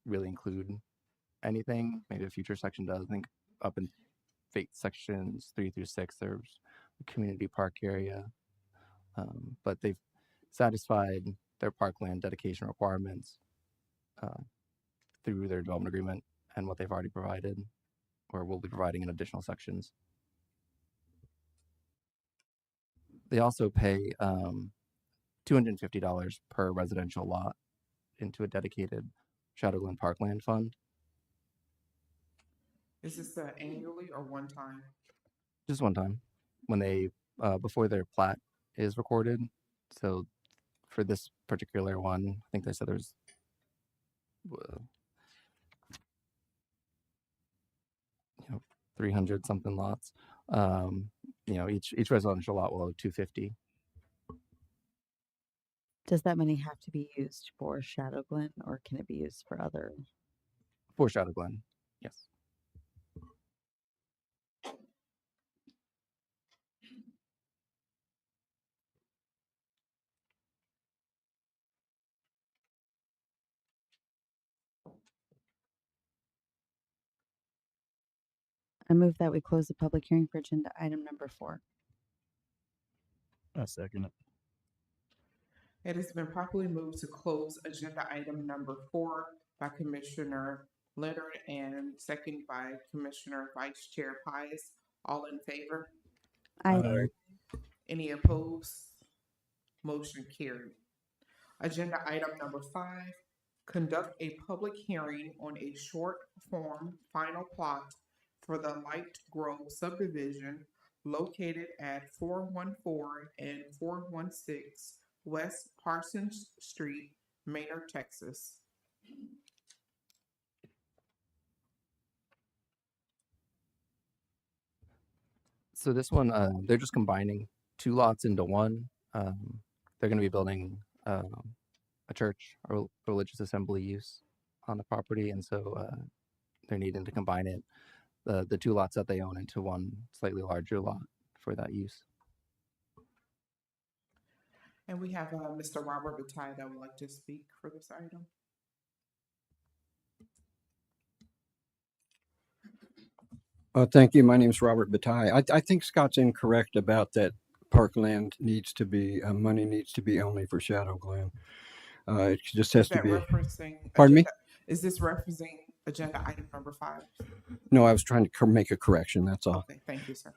really include anything. Maybe a future section does. I think up in sections 3 through 6, there's a community park area. But they've satisfied their parkland dedication requirements through their development agreement and what they've already provided, or will be providing in additional sections. They also pay $250 per residential lot into a dedicated Shadow Glen Parkland Fund. Is this annually or one time? Just one time when they before their plat is recorded. So for this particular one, I think they said there's 300 something lots. Each residential lot will owe 250. Does that money have to be used for Shadow Glen or can it be used for other? For Shadow Glen. Yes. I move that we close the public hearing for agenda item number 4. I second it. It has been properly moved to close agenda item number 4 by Commissioner Leonard and second by Commissioner Vice Chair Pius. All in favor? I Any opposed? Motion carried. Agenda item number 5, conduct a public hearing on a short form final plot for the Light Grove subdivision located at 414 and 416 West Parsons Street, Maynard, Texas. So this one, they're just combining 2 lots into one. They're going to be building a church or religious assembly use on the property, and so they're needing to combine it, the 2 lots that they own, into one slightly larger lot for that use. And we have Mr. Robert Bataille that would like to speak for this item. Thank you. My name is Robert Bataille. I think Scott's incorrect about that parkland needs to be, money needs to be only for Shadow Glen. It just has Is to that be. referencing? Pardon me? Is this referencing agenda item number 5? No, I was trying to make a correction. That's all. Okay, thank you, sir.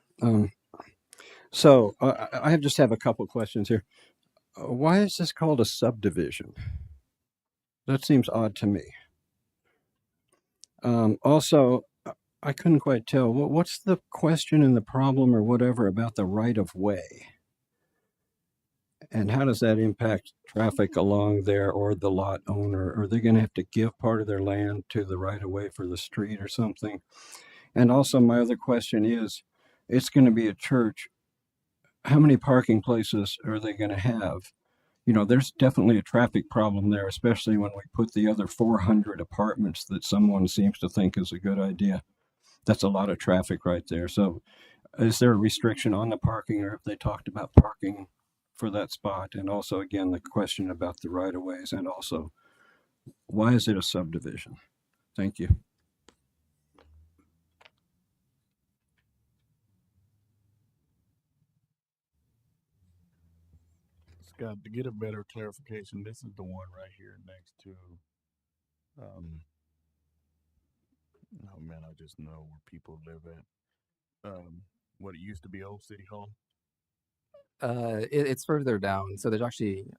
So I just have a couple questions here. Why is this called a subdivision? That seems odd to me. Also, I couldn't quite tell. What's the question and the problem or whatever about the right of way? And how does that impact traffic along there or the lot owner? Are they going to have to give part of their land to the right of way for the street or something? And also, my other question is, it's going to be a church. How many parking places are they going to have? You know, there's definitely a traffic problem there, especially when we put the other 400 apartments that someone seems to think is a good idea. That's a lot of traffic right there. So is there a restriction on the parking, or have they talked about parking for that spot? And also, again, the question about the right of ways, and also, why is it a subdivision? Thank you. Scott, to get a better clarification, this is the one right here next to, oh man, I just know where people live at. What it used to be Old City Hall. It's further down. So there's actually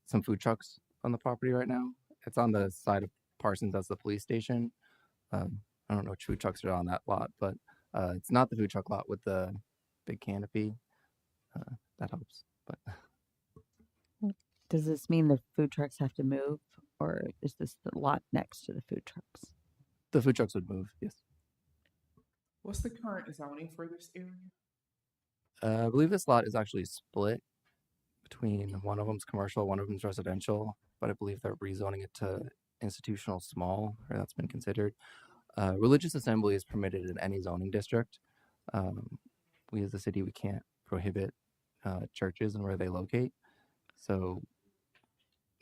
some food trucks on the property right now. It's on the side of Parsons as the police station. I don't know which food trucks are on that lot, but it's not the food truck lot with the big canopy. That helps. But Does this mean the food trucks have to move, or is this the lot next to the food trucks? the food trucks would move, yes. What's the current zoning for this area? I believe this lot is actually split between one of them's commercial, one of them's residential, but I believe they're rezoning it to institutional small, or that's been considered. Religious assembly is permitted in any zoning district. We as a city, we can't prohibit churches and where they locate. So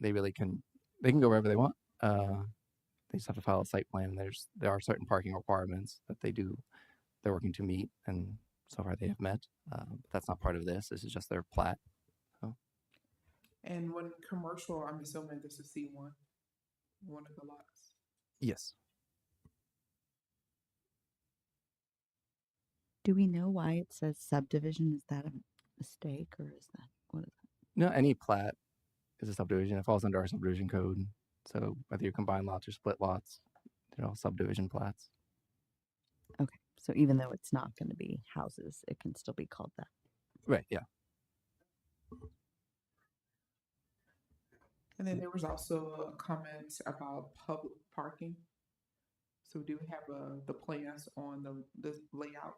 they really they can go wherever they want. They just have to file a site plan. There are certain parking requirements that they're working to meet, and so far they have met. But that's not part of this. This is just their plat. So. And when commercial, I'm assuming this is C1, one of the lots. Yes. Do we know why it says subdivision? Is that a mistake, or is that what is that? No, any plat is a subdivision. It falls under our subdivision code. So whether you combine lots or split lots, subdivision plats. Okay. So even though it's not going to be houses, it can still be called that. Right. Yeah. And then there was also a comment about public parking. So do we have the plans on the layout?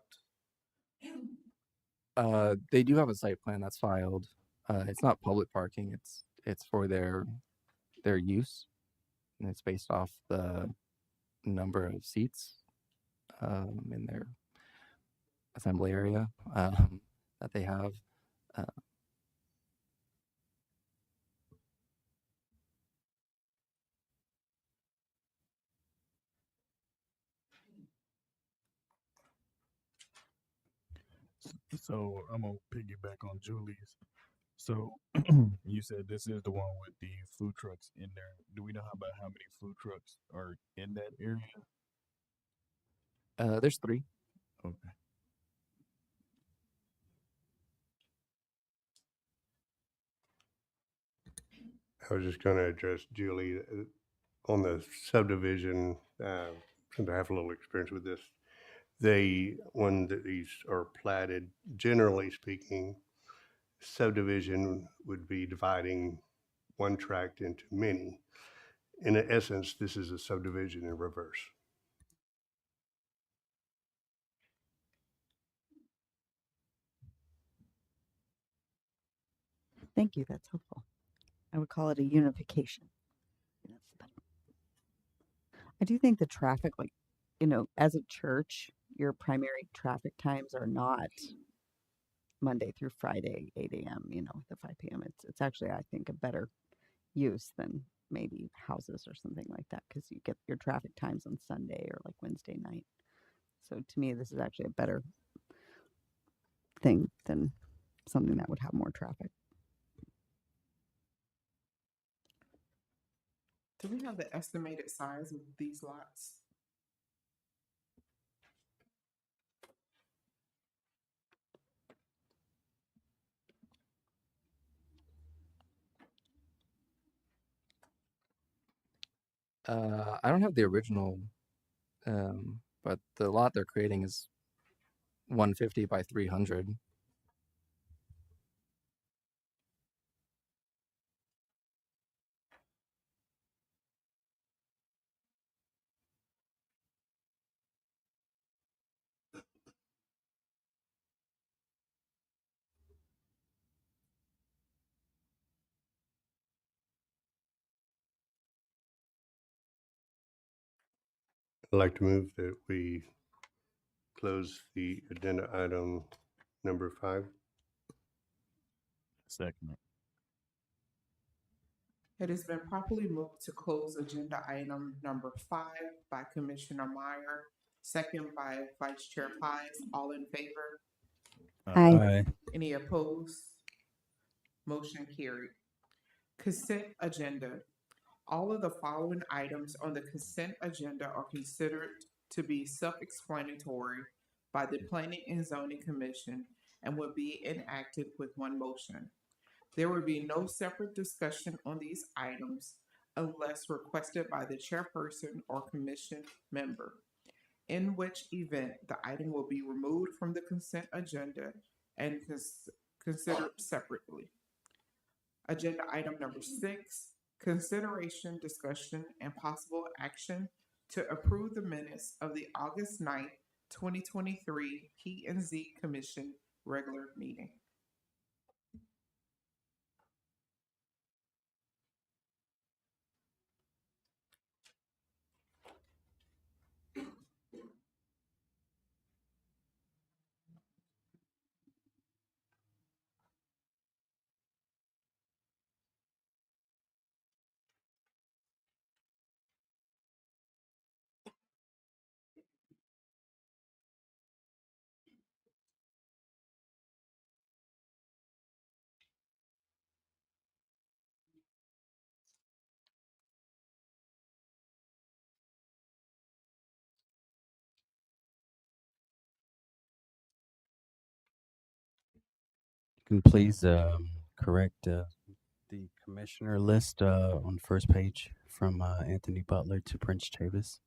They do have a site plan that's filed. It's not public parking. It's for their use, and it's based off the number of seats in their assembly area that they have. Uh, So I'm gonna piggyback on Julie's. So you said this is the one with the food trucks in there. Do we know about how many food trucks are in that area? there's 3. Okay. I was just going to address Julie on the subdivision, since I have a little experience with this. When these are platted, generally speaking, subdivision would be dividing one tract into many. In essence, this is a subdivision in reverse. Thank you. That's helpful. I would call it a unification. That's better. I do think the traffic, like, as a church, your primary traffic times are not Monday through Friday, 8 a.m., the 5 p.m. It's actually, I think, a better use than maybe houses or something like that, because you get your traffic times on Sunday or like Wednesday night. So to me, this is actually a better thing than something that would have more traffic. Do we have the estimated size of these lots? I don't have the original, but the lot they're creating is 150 by 300. I'd like to move that we close the agenda item number 5. Second. It has been properly moved to close agenda item number 5 by Commissioner Meyer, second by Vice Chair Pies. All in favor? Aye. Any opposed? Motion carried. Consent agenda. All of the following items on the consent agenda are considered to be self-explanatory by the Planning and Zoning Commission and will be enacted with one motion. There will be no separate discussion on these items unless requested by the chairperson or commission member, in which event the item will be removed from the consent agenda and considered separately. Agenda item number 6, consideration, discussion, and possible action to approve the minutes of the August 9th, 2023 P&Z Commission regular meeting. Can please correct The commissioner list on the first page from Anthony Butler to Prince Chavis.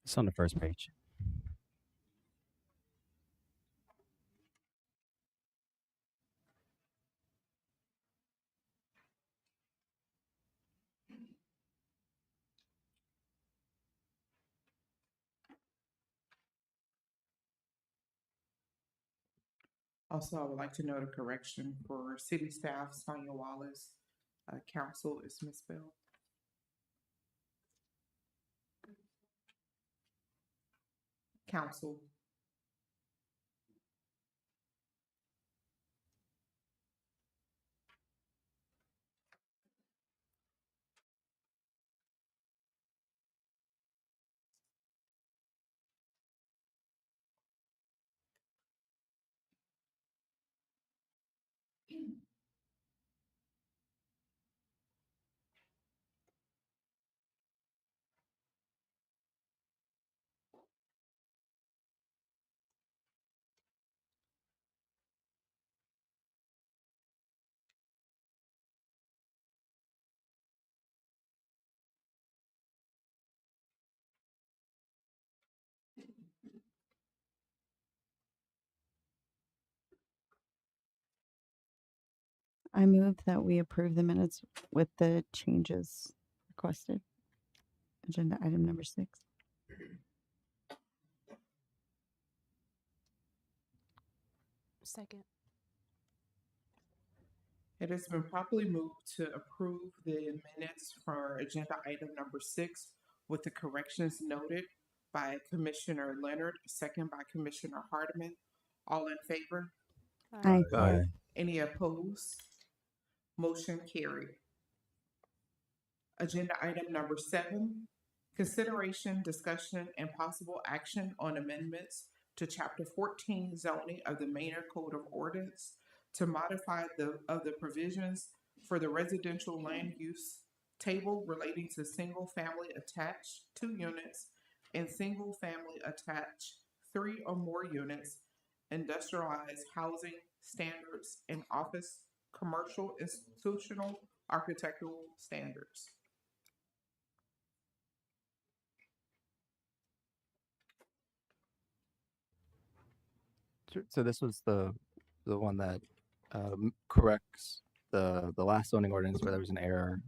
It's on the first page. Also, I would like to note a correction for city staff, Sonia Wallace. Council is misspelled. Council. I move that we approve the minutes with the changes requested. Agenda item number 6. Second. It has been properly moved to approve the minutes for agenda item number 6 with the corrections noted by Commissioner Leonard, second by Commissioner Hardeman. All in favor? Aye. Aye. Any opposed? Motion carried. Agenda item number 7, consideration, discussion, and possible action on amendments to Chapter 14 zoning of the Manor Code of Ordinance to modify the provisions for the residential land use table relating to single-family attached 2 units and single-family attached 3 or more units, industrialized housing standards, and office, commercial, institutional, architectural standards. So this was the one that corrects the last zoning ordinance where there was an error,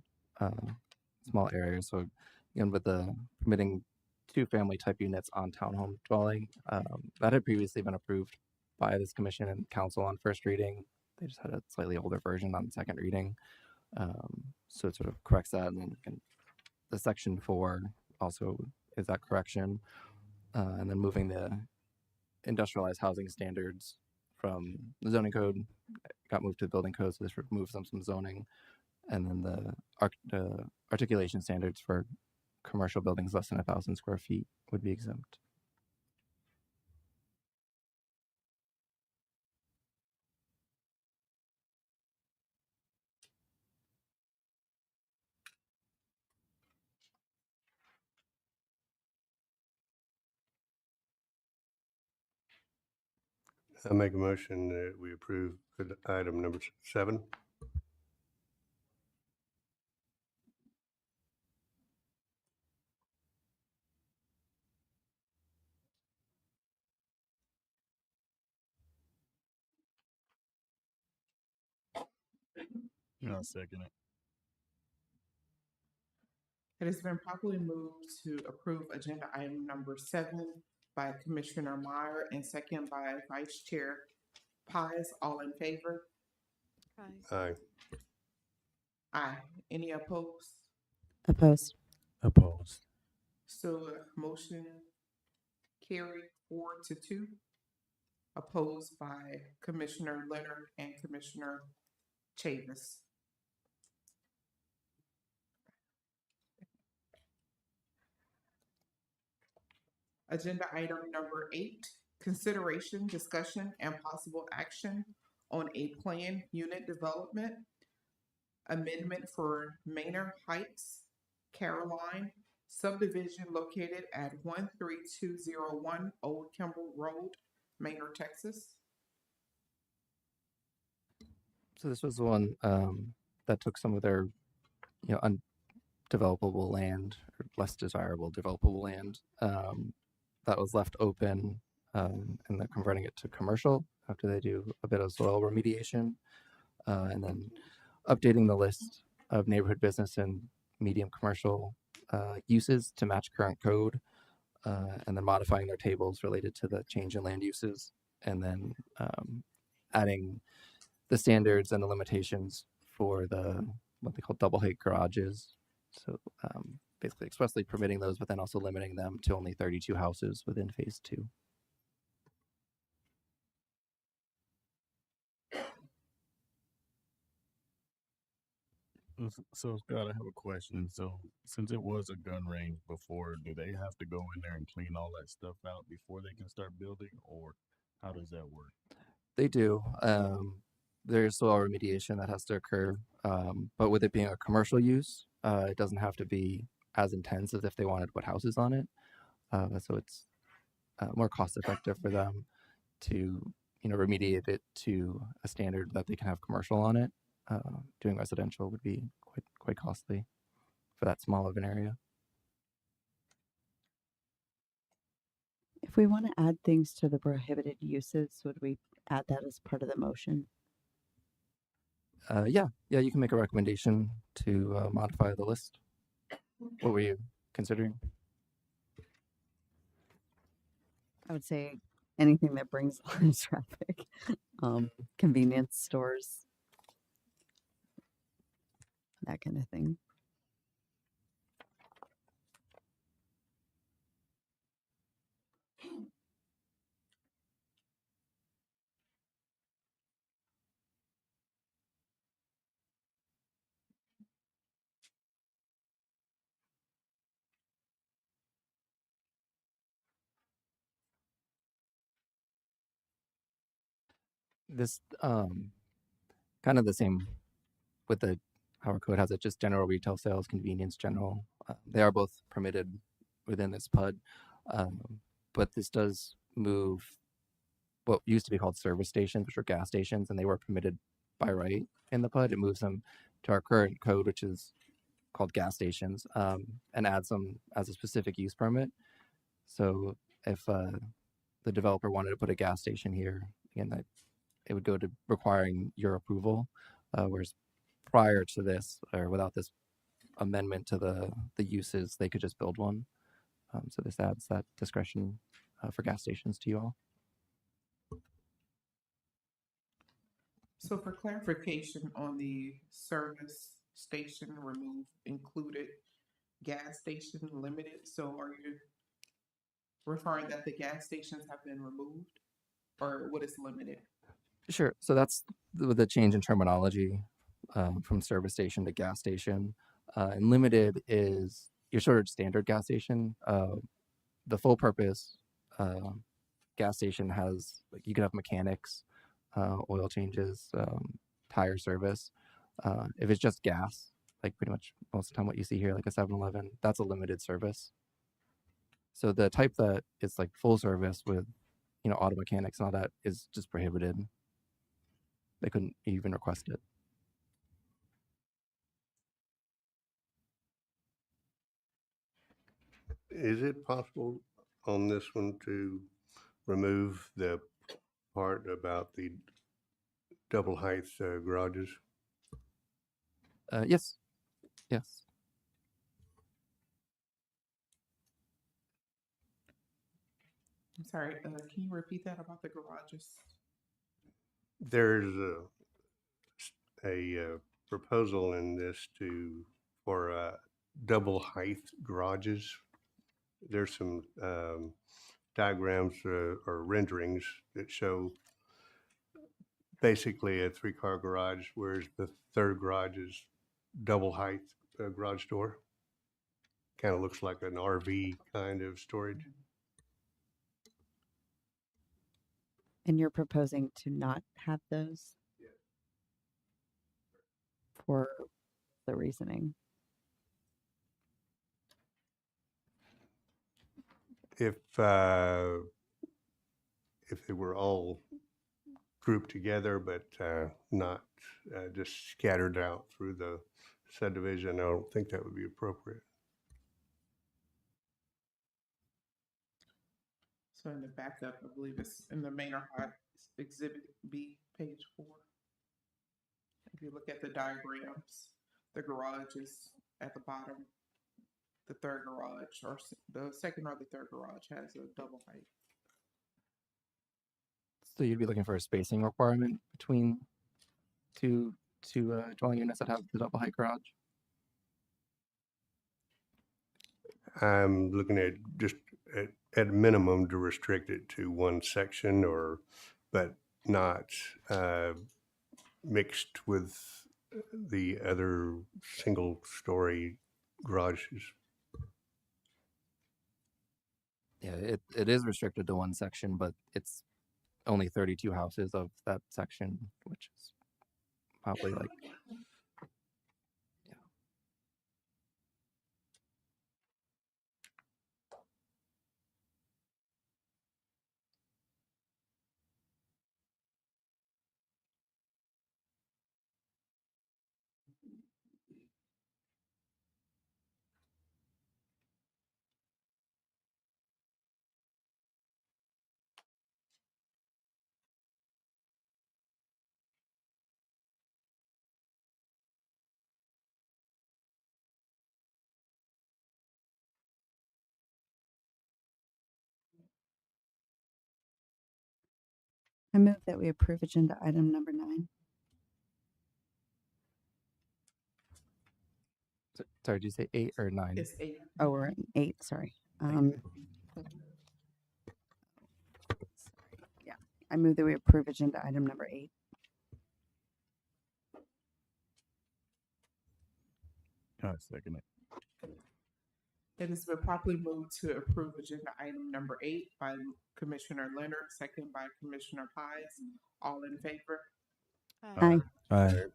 small error. So again, with the permitting 2 family type units on townhome dwelling, that had previously been approved by this commission and council on first reading. They just had a slightly older version on second reading. So it sort of corrects that, and then the section 4 also is that correction, and then moving the industrialized housing standards from the zoning code got moved to the building code, so this removes them from zoning, and then the articulation standards for commercial buildings less than 1,000 square feet would be exempt. I make a motion that we approve item number 7. I'll second it. It has been properly moved to approve agenda item number 7 by Commissioner Meyer and second by Vice Chair Pies. All in favor? Aye. Aye. Aye. Any opposed? Opposed. Opposed. So motion carried 4-2. Opposed by Commissioner Leonard and Commissioner Chavis. Agenda item number 8, consideration, discussion, and possible action on a planned unit development amendment for Manor Heights, Caroline subdivision located at 13201 Old Kimball Road, Manor, Texas. So this was the one that took some of their, undevelopable land or less desirable developable land that was left open, and they're converting it to commercial after they do a bit of soil remediation, and then updating the list of neighborhood business and medium commercial uses to match current code, and then modifying their tables related to the change in land uses, and then adding the standards and the limitations for the what they call double height garages. So basically expressly permitting those, but then also limiting them to only 32 houses within phase 2. So Scott, I have a question. So since it was a gun range before, do they have to go in there and clean all that stuff out before they can start building, or how does that work? They do. There's soil remediation that has to occur, but with it being a commercial use, it doesn't have to be as intense as if they wanted to put houses on it. So it's more cost effective for them to remediate it to a standard that they can have commercial on it. Doing residential would be quite costly for that small of an area. If we want to add things to the prohibited uses, would we add that as part of the motion? Yeah, you can make a recommendation to modify the list. What were you considering? I would say anything that brings a lot of traffic, convenience stores, that kind of thing. This kind of the same with the how our code has it, just general retail sales, convenience, general. They are both permitted within this PUD, but this does move what used to be called service stations, which are gas stations, and they were permitted by right in the PUD. It moves them to our current code, which is called gas stations, and adds them as a specific use permit. So if the developer wanted to put a gas station here, again, that it would go to requiring your approval, whereas prior to this or without this amendment to the uses, they could just build one. So this adds that discretion for gas stations to you all. So for clarification on the service station remove included, gas station limited, so are you referring that the gas stations have been removed, or what is limited? Sure. So that's the change in terminology from service station to gas station. And limited is your sort of standard gas station. The full purpose gas station has, like, you can have mechanics, oil changes, tire service. If it's just gas, like pretty much most of the time what you see here, like a 7-Eleven, that's a limited service. So the type that is like full service with, auto mechanics and all that is just prohibited. They couldn't even request it. Is it possible on this one to remove the part about the double height garages? Yes. I'm sorry, can you repeat that about the garages? There's a proposal in this for double height garages. There's some diagrams or renderings that show basically a 3-car garage, whereas the third garage is double height garage door. Kind of looks like an RV kind of storage. And you're proposing to not have those? Yeah. For the reasoning? If they were all grouped together, but not just scattered out through the subdivision. I don't think that would be appropriate. So in the backup, I believe it's in the Manor High Exhibit B, page 4. If you look at the diagrams, the garage is at the bottom. The third garage, or the second or the third garage, has a double height. So you'd be looking for a spacing requirement between two dwelling units that have the double height garage? I'm looking at just at minimum to restrict it to one section, but not mixed with the other single-story garages. Yeah, it is restricted to one section, but it's only 32 houses of that section, which is probably like, yeah. I move that we approve agenda item number 9. Sorry, did you say 8 or 9? It's 8. Oh, we're at 8, sorry. Yeah, I move that we approve agenda item number 8. I second it. It has been properly moved to approve agenda item number 8 by Commissioner Leonard, second by Commissioner Pies. All in favor? Aye. Aye.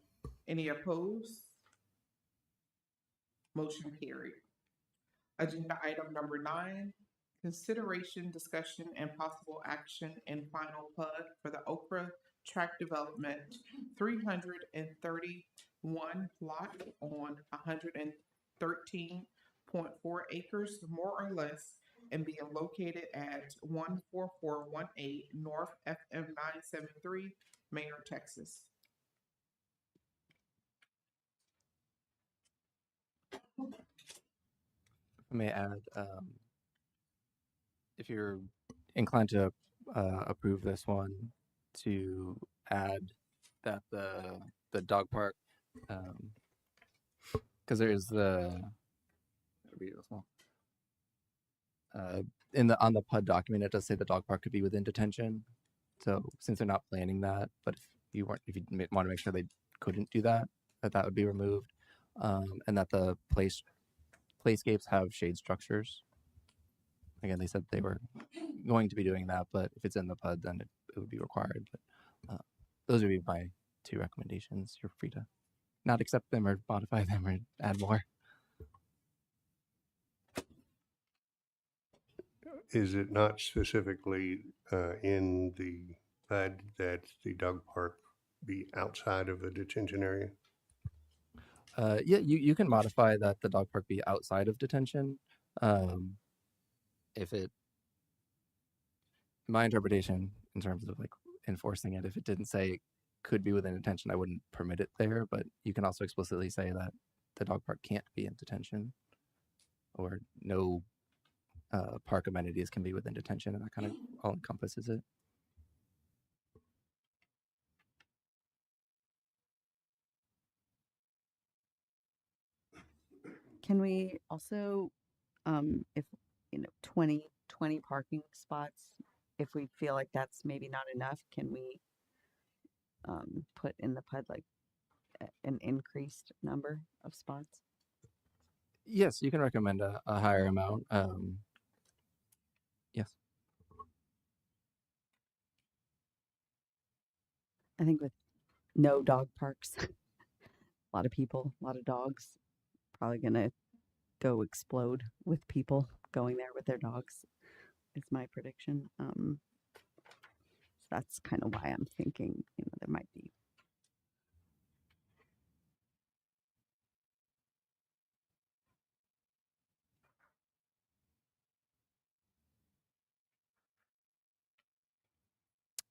Any opposed? Motion carried. Agenda item number 9, consideration, discussion, and possible action in final PUD for the Okra Tract Development 331 lot on 113.4 acres, more or less, and being located at 14418 North FM 973, Manor, Texas. I may add, if you're inclined to approve this one, to add that the dog park, because there's the read it as well. On the PUD document, it does say the dog park could be within detention. So since they're not planning that, but if you want to make sure they couldn't do that, that would be removed, and that the playscapes have shade structures. Again, they said they were going to be doing that, but if it's in the PUD, then it would be required. But those would be my 2 recommendations. You're free to not accept them or modify them or add more. Is it not specifically in the PUD that the dog park be outside of a detention area? Yeah, you can modify that the dog park be outside of detention. If it, my interpretation in terms of like enforcing it, if it didn't say it could be within detention, I wouldn't permit it there. But you can also explicitly say that the dog park can't be in detention, or no park amenities can be within detention, and that kind of all encompasses it. Can we also, if 20 parking spots, if we feel like that's maybe not enough, can we put in the PUD like an increased number of spots? Yes, you can recommend a higher amount. Yes. I think with no dog parks, a lot of people, a lot of dogs, probably gonna go explode with people going there with their dogs. Is my prediction. that's kind of why I'm thinking, there might be.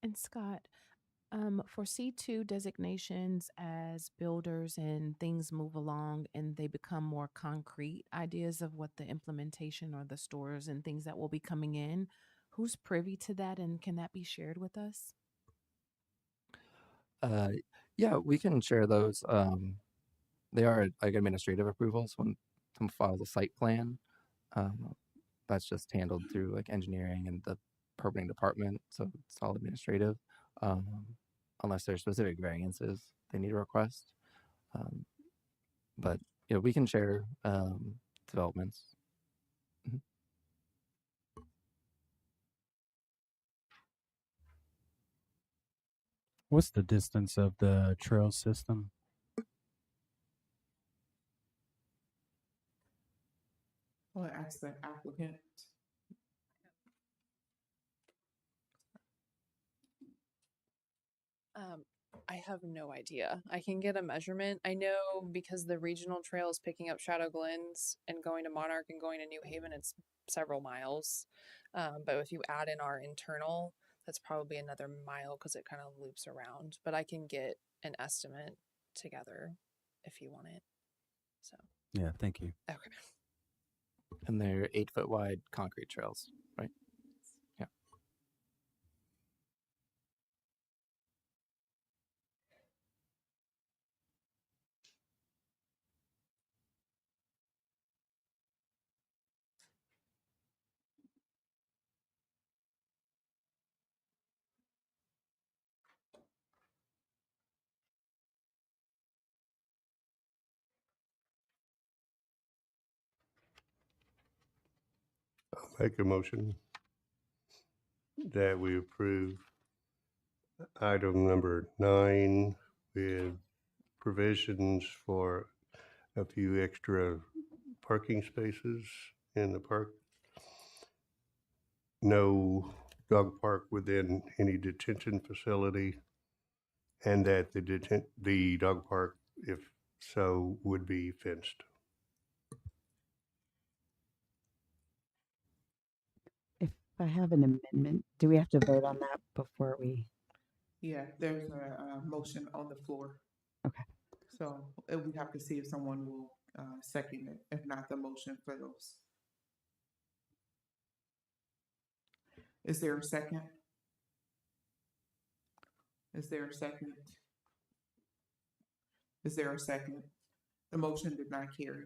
And Scott, for C2 designations as builders and things move along and they become more concrete ideas of what the implementation or the stores and things that will be coming in, who's privy to that and can that be shared with us? Yeah, we can share those. They are like administrative approvals when someone files a site plan. That's just handled through like engineering and the permitting department, so it's all administrative. Unless there's specific variances they need to request. But we can share developments. Mhm. What's the distance of the trail system? I'll ask the applicant. I have no idea. I can get a measurement. I know because the regional trail is picking up Shadow Glens and going to Monarch and going to New Haven, it's several miles. But if you add in our internal, that's probably another mile because it kind of loops around. But I can get an estimate together if you want it. So, Yeah, thank you. okay. And they're 8-foot wide concrete trails, right? Yeah. I'll make a motion that we approve item number 9 with provisions for a few extra parking spaces in the park. No dog park within any detention facility, and that the dog park, if so, would be fenced. If I have an amendment, do we have to vote on that before we? Yeah, there's a motion on the floor. Okay. So we have to see if someone will second it, if not the motion for those. Is there a second? Is there a second? Is there a second? The motion did not carry.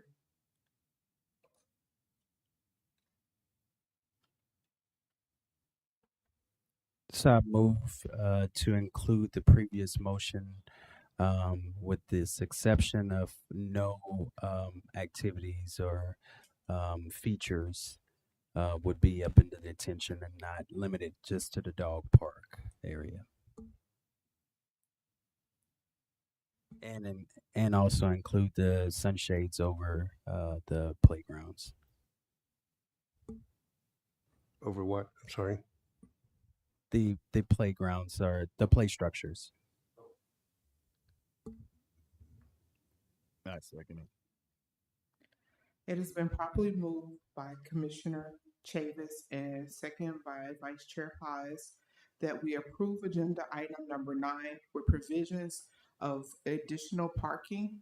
So I move to include the previous motion with this exception of no activities or features would be up into detention and not limited just to the dog park area. And also include the sunshades over the playgrounds. Over what? I'm sorry. The playgrounds are the play structures. I second it. It has been properly moved by Commissioner Chavis and second by Vice Chair Paz that we approve agenda item number 9 with provisions of additional parking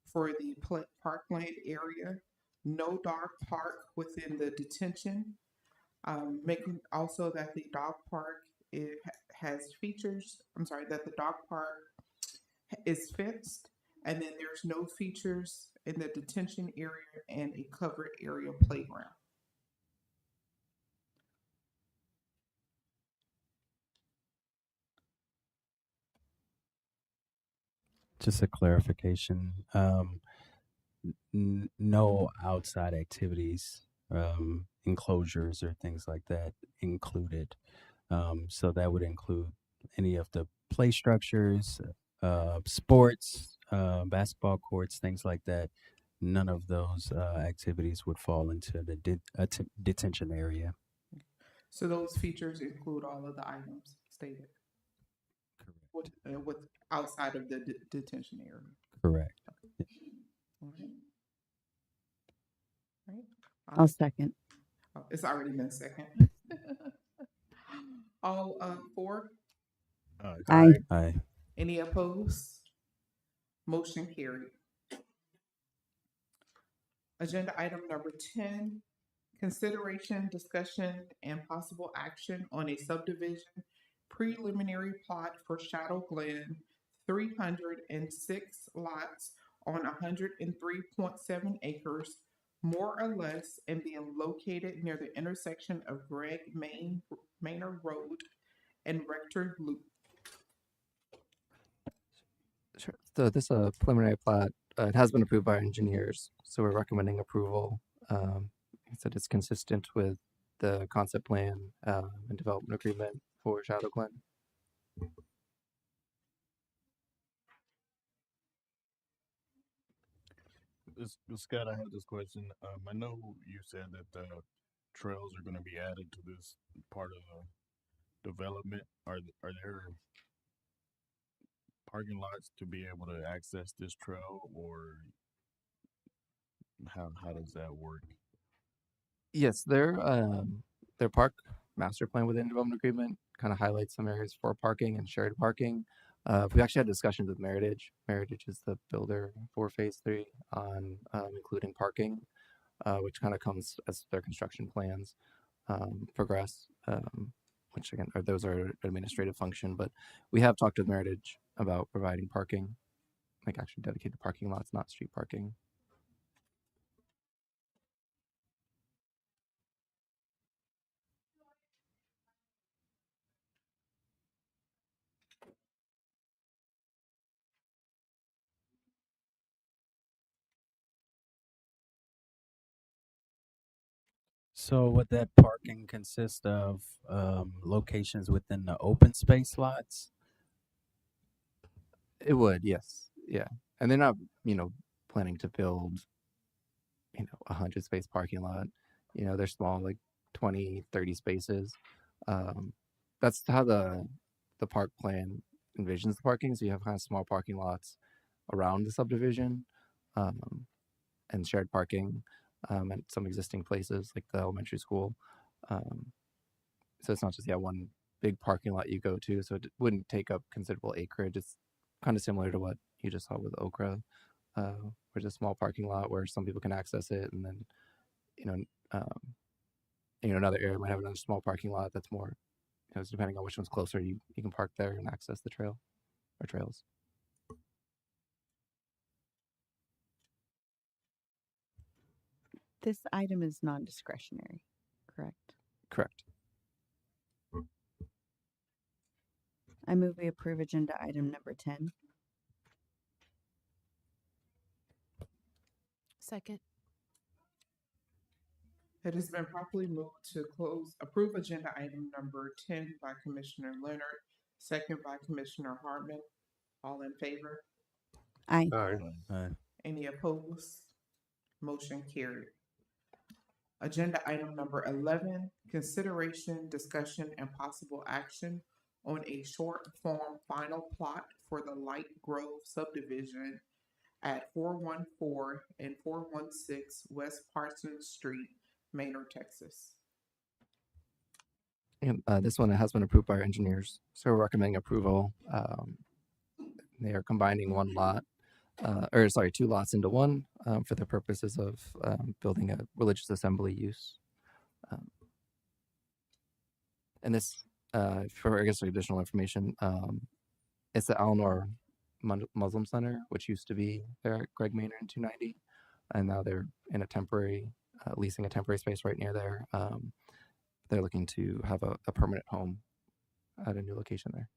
for the parkland area, no dog park within the detention, making also that the dog park has features, that the dog park is fenced, and then there's no features in the detention area and a covered area playground. Just a clarification. No outside activities, enclosures or things like that included. So that would include any of the play structures, sports, basketball courts, things like that. None of those activities would fall into the detention area. So those features include all of the items stated. with outside of the detention area. Correct. All right. Right. I'll second. Oh, it's already been second. All for? Aye. Aye. Any opposed? Motion carried. Agenda item number 10, consideration, discussion, and possible action on a subdivision preliminary plot for Shadow Glen, 306 lots on 103.7 acres, more or less, and being located near the intersection of Greg Manor Road and Rector Loop. Sure. So this preliminary plat, it has been approved by our engineers, so we're recommending approval. It said it's consistent with the concept plan and development agreement for Shadow Glen. Scott, I have this question. I know you said that the trails are going to be added to this part of the development. Are there parking lots to be able to access this trail, or how does that work? Yes, their park master plan within development agreement kind of highlights some areas for parking and shared parking. We actually had discussions with Meritage. Meritage is the builder for Phase 3 on including parking, which kind of comes as their construction plans progress. Which again, those are administrative function, but we have talked with Meritage about providing parking, like actually dedicated parking lots, not street parking. So would that parking consist of locations within the open space lots? It would, yes, yeah, and they're not, planning to build, 100 space parking lot. They're small, like 20, 30 spaces. That's how the park plan envisions the parking. So you have kind of small parking lots around the subdivision, and shared parking, at some existing places like the elementary school. So it's not just one big parking lot you go to. So it wouldn't take up considerable acreage. It's kind of similar to what you just saw with Okra, where it's a small parking lot where some people can access it, and then another area might have another small parking lot that's more, depending on which one's closer, you can park there and access the trail or trails. This item is non-discretionary, correct? Correct. I move we approve agenda item number 10. Second. It has been properly moved to approve agenda item number 10 by Commissioner Leonard, second by Commissioner Hartman. All in favor? Aye. Aye. Aye. Any opposed? Motion carried. Agenda item number 11, consideration, discussion, and possible action on a short form final plot for the Light Grove subdivision at 414 and 416 West Parsons Street, Manor, Texas. And this one has been approved by our engineers, so we're recommending approval. They are combining two lots into one for the purposes of building a religious assembly use. And this, for additional information, it's the Al-Noor Muslim Center, which used to be there at Greg Manor in 290, and now they're in a temporary, leasing a temporary space right near there. They're looking to have a permanent home at a new location there.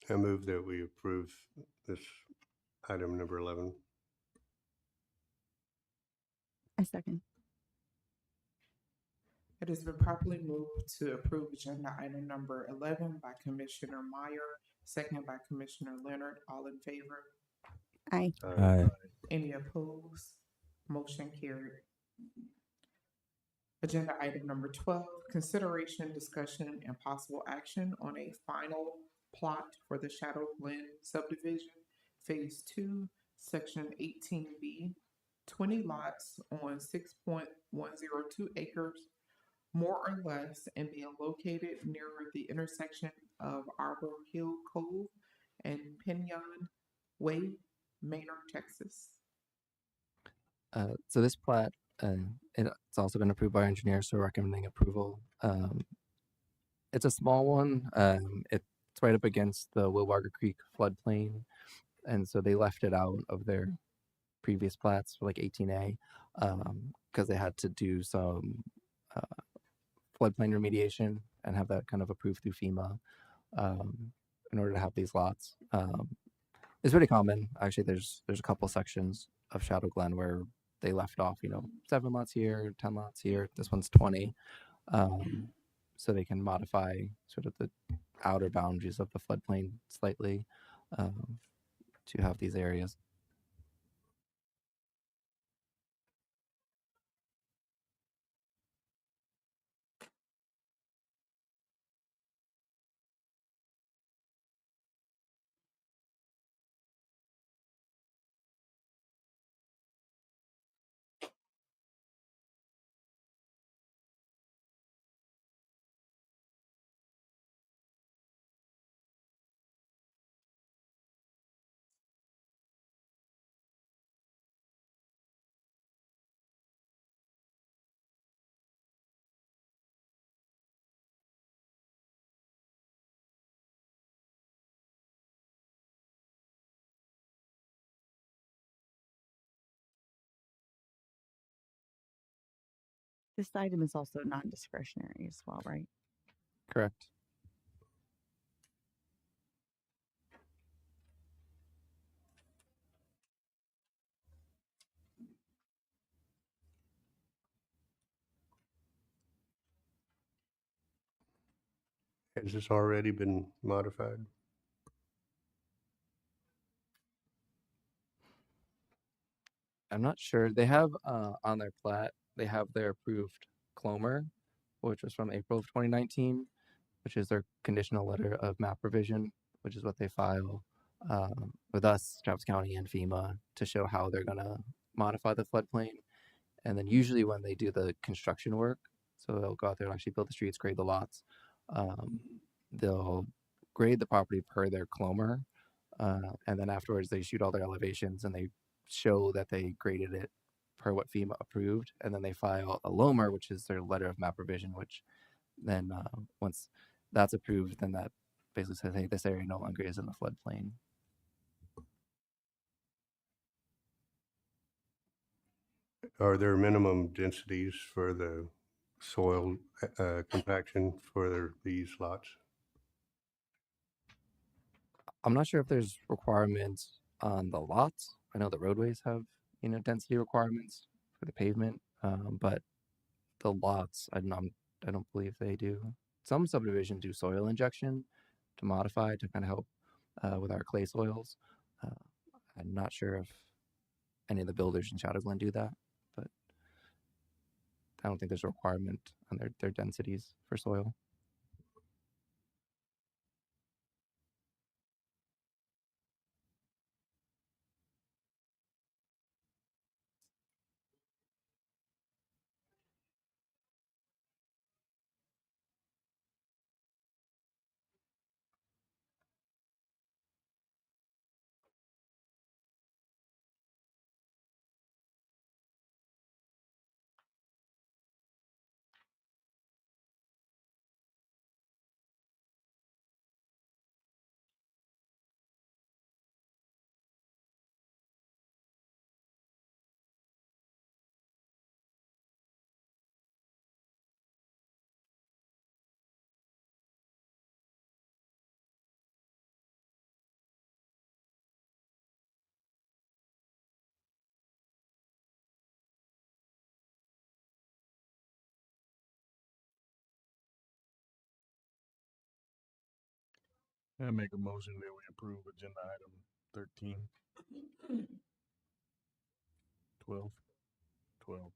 I move that we approve this item number 11. I second. It has been properly moved to approve agenda item number 11 by Commissioner Meyer, second by Commissioner Leonard. All in favor? Aye. Aye. Any opposed? Motion carried. Agenda item number 12, consideration, discussion, and possible action on a final plot for the Shadow Glen subdivision, Phase 2, Section 18B, 20 lots on 6.102 acres, more or less, and being located near the intersection of Arbor Hill Cove and Pinon Way, Manor, Texas. So this plat, it's also been approved by our engineer, so we're recommending approval. It's a small one. It's right up against the Wilbarger Creek floodplain, and so they left it out of their previous plats for like 18A because they had to do some floodplain remediation and have that kind of approved through FEMA in order to have these lots. It's pretty common. Actually, there's a couple sections of Shadow Glen where they left off, 7 lots here, 10 lots here. This one's 20. So they can modify sort of the outer boundaries of the floodplain slightly to have these areas. This item is also non-discretionary as well, right? Correct. Has this already been modified? I'm not sure. They have on their plat, they have their approved Clomer, which was from April of 2019, which is their conditional letter of map revision, which is what they file with us, Travis County, and FEMA to show how they're going to modify the floodplain. And then usually when they do the construction work, so they'll go out there and actually build the streets, grade the lots, they'll grade the property per their Clomer, and then afterwards they shoot all their elevations and they show that they graded it per what FEMA approved, and then they file a LOMR, which is their letter of map revision, which then once that's approved, then that basically says, hey, this area no longer is in the floodplain. Are there minimum densities for the soil compaction for these lots? I'm not sure if there's requirements on the lots. I know the roadways have, density requirements for the pavement, but the lots, I don't believe they do. Some subdivisions do soil injection to modify to kind of help with our clay soils. I'm not sure if any of the builders in Shadow Glen do that, but I don't think there's a requirement on their densities for soil. I make a motion that we approve agenda item 13. 12. 12.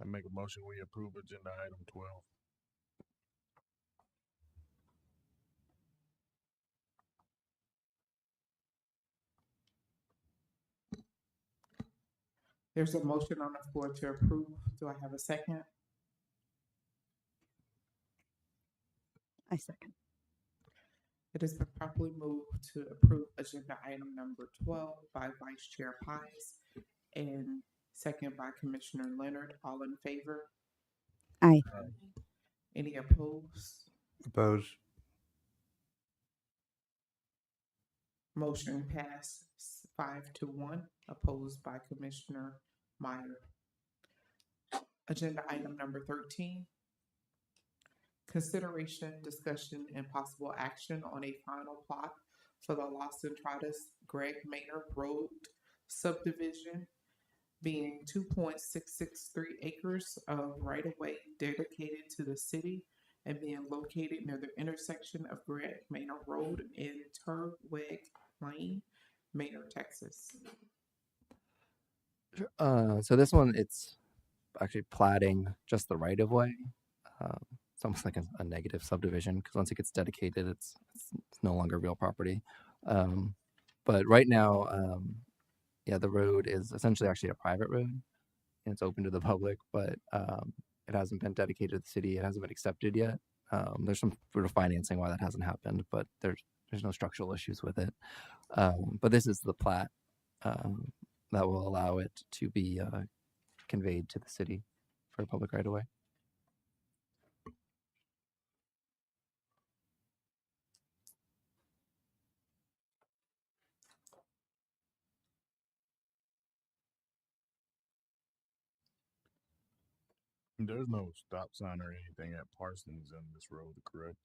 I make a motion we approve agenda item 12. There's a motion on the floor to approve. Do I have a second? I second. It has been properly moved to approve agenda item number 12 by Vice Chair Pies and second by Commissioner Leonard. All in favor? Aye. Any opposed? Opposed? Motion passes 5-1, opposed by Commissioner Meyer. Agenda item number 13. Consideration, discussion, and possible action on a final plot for the Los Entradas Greg Maynard Road subdivision, being 2.663 acres of right-of-way dedicated to the city and being located near the intersection of Greg Maynard Road and Turweg Lane, Maynard, Texas. So this one, it's actually platting just the right of way. It's almost like a negative subdivision because once it gets dedicated, it's no longer real property. But right now, yeah, the road is essentially actually a private road, and it's open to the public, but it hasn't been dedicated to the city. It hasn't been accepted yet. There's some sort of financing why that hasn't happened, but there's no structural issues with it. But this is the plat that will allow it to be conveyed to the city for a public right of way. There's no stop sign or anything at Parsons in this road, correct?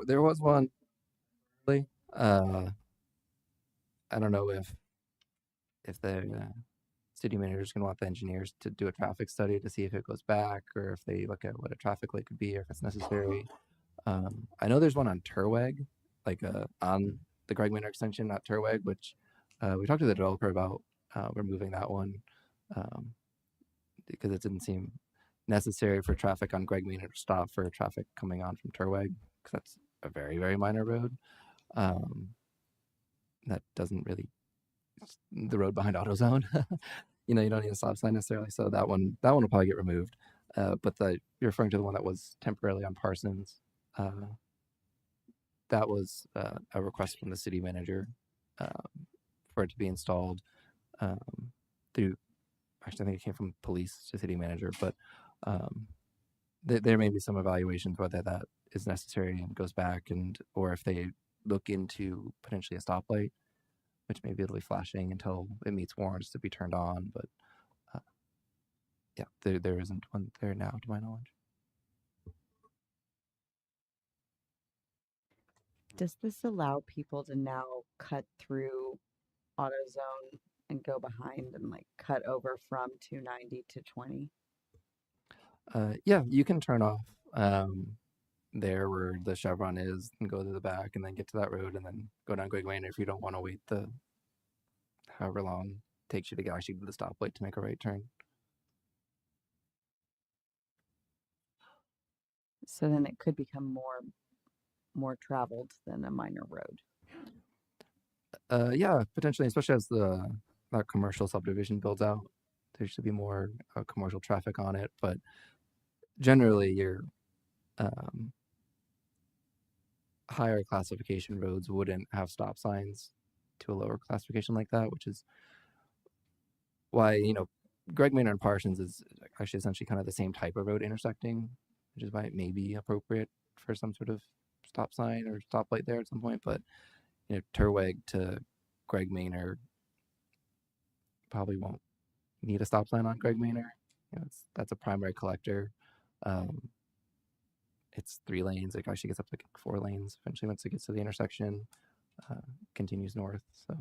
There was one. I don't know if the city manager is going to want the engineers to do a traffic study to see if it goes back, or if they look at what a traffic light could be, or if it's necessary. I know there's one on Turweg, like on the Greg Maynard extension, not Turweg, which we talked to the developer about removing that one because it didn't seem necessary for traffic on Greg Maynard to stop for traffic coming on from Turweg, because that's a very, very minor road. That doesn't really, the road behind AutoZone, you don't need a stop sign necessarily. So that one will probably get removed. But you're referring to the one that was temporarily on Parsons. That was a request from the city manager for it to be installed through, actually I think it came from police to city manager, but there may be some evaluations whether that is necessary and goes back, or if they look into potentially a stoplight, which maybe it'll be flashing until it meets warrants to be turned on. But yeah, there isn't one there now, to my knowledge. Does this allow people to now cut through AutoZone and go behind and like cut over from 290 to 20? Yeah, you can turn off there where the Chevron is and go to the back and then get to that road and then go down Greg Maynard if you don't want to wait the however long it takes you to get actually to the stoplight to make a right turn. So then it could become more traveled than a minor road. Yeah, potentially, especially as that commercial subdivision builds out. There should be more commercial traffic on it, but generally your higher classification roads wouldn't have stop signs to a lower classification like that, which is why, Greg Maynard and Parsons is actually essentially kind of the same type of road intersecting, which is why it may be appropriate for some sort of stop sign or stoplight there at some point. But Turweg to Greg Maynard probably won't need a stop sign on Greg Maynard. That's a primary collector. It's 3 lanes. It actually gets up to 4 lanes eventually once it gets to the intersection. Continues north. So,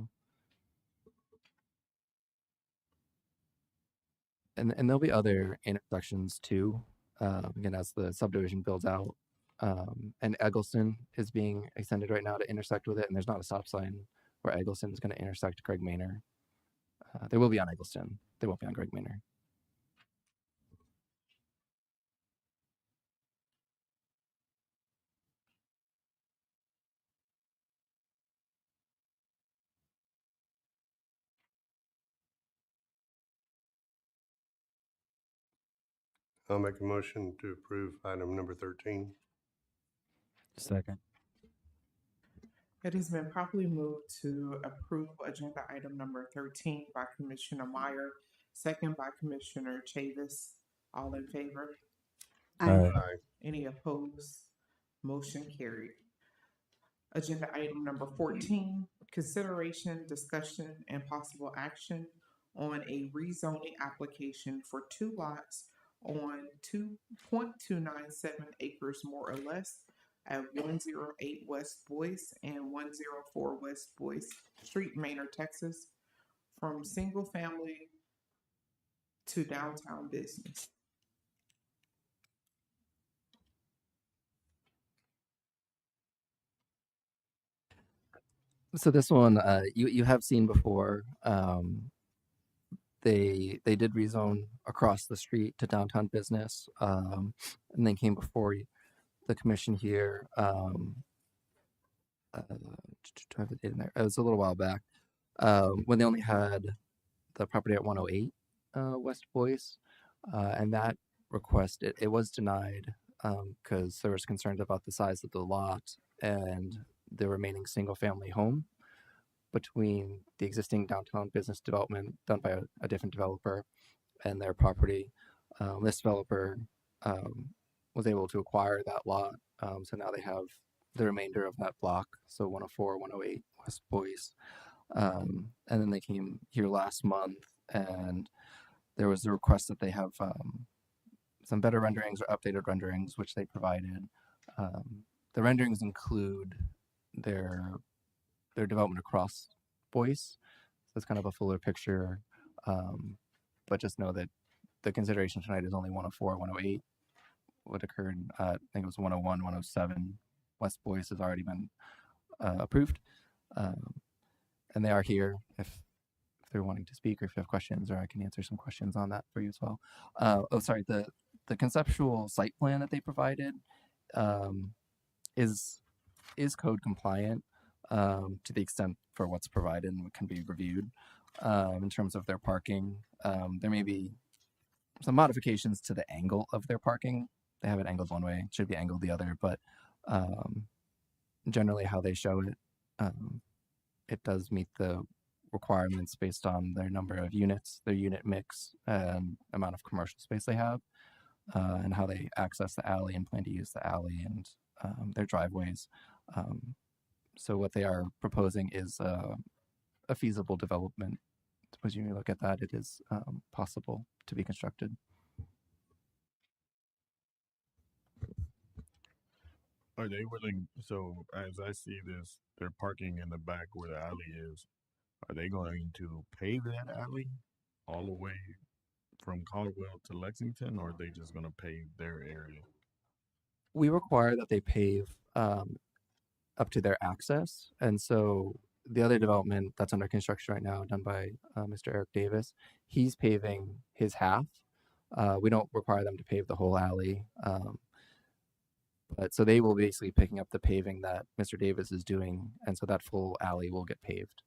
and there'll be other intersections too. Again, as the subdivision builds out, and Eggleston is being extended right now to intersect with it, and there's not a stop sign where Eggleston is going to intersect Greg Manor. There will be on Eggleston. There won't be on Greg Manor. I'll make a motion to approve item number 13. Second. It has been properly moved to approve agenda item number 13 by Commissioner Meyer, second by Commissioner Chavis. All in favor? Aye. Aye. Any opposed? Motion carried. Agenda item number 14, consideration, discussion, and possible action on a rezoning application for 2 lots on 2.297 acres more or less at 108 West Boyce and 104 West Boyce Street, Manor, Texas, from single family to downtown business. So this one, you have seen before. They did rezone across the street to downtown business, and then came before the commission here. Do I have the date in there? It was a little while back when they only had the property at 108 West Boyce, and that request it was denied because there was concerns about the size of the lot and the remaining single family home between the existing downtown business development done by a different developer and their property. This developer was able to acquire that lot. So now they have the remainder of that block. So 104, 108 West Boyce. And then they came here last month and there was a request that they have some better renderings or updated renderings, which they provided. The renderings include their development across Boyce. So it's kind of a fuller picture. But just know that the consideration tonight is only 104, 108. What occurred, I think it was 101, 107. West Boyce has already been approved. And they are here if they're wanting to speak or if you have questions, or I can answer some questions on that for you as well. The conceptual site plan that they provided is code compliant to the extent for what's provided and what can be reviewed in terms of their parking. There may be some modifications to the angle of their parking. They have it angled one way, it should be angled the other, but generally how they show it, it does meet the requirements based on their number of units, their unit mix, and amount of commercial space they have, and how they access the alley and plan to use the alley and their driveways. So what they are proposing is a feasible development. As you look at that, it is possible to be constructed. Are they willing? So as I see this, they're parking in the back where the alley is. Are they going to pave that alley all the way from Caldwell to Lexington, or are they just going to pave their area? We require that they pave up to their access. And so the other development that's under construction right now, done by Mr. Eric Davis, he's paving his half. We don't require them to pave the whole alley. But so they will basically picking up the paving that Mr. Davis is doing. And so that full alley will get paved.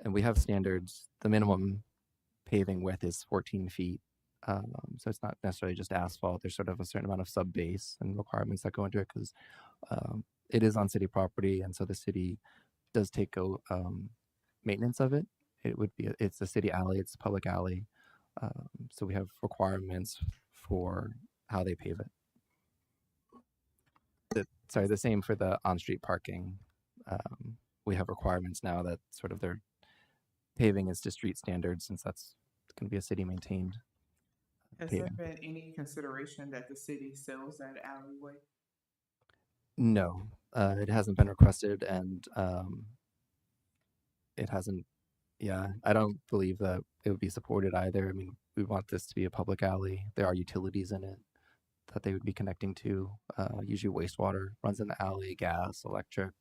And we have standards. The minimum paving width is 14 feet. So it's not necessarily just asphalt. There's sort of a certain amount of sub base and requirements that go into it because it is on city property, and so the city does take maintenance of it. It's a city alley, it's a public alley, so we have requirements for how they pave it. The same for the on-street parking. We have requirements now that sort of their paving is to street standards, since that's going to be a city maintained. Has there been any consideration that the city sells that alleyway? No, it hasn't been requested, and it hasn't. Yeah, I don't believe that it would be supported either. I mean, we want this to be a public alley. There are utilities in it. that they would be connecting to. Usually wastewater runs in the alley, gas, electric.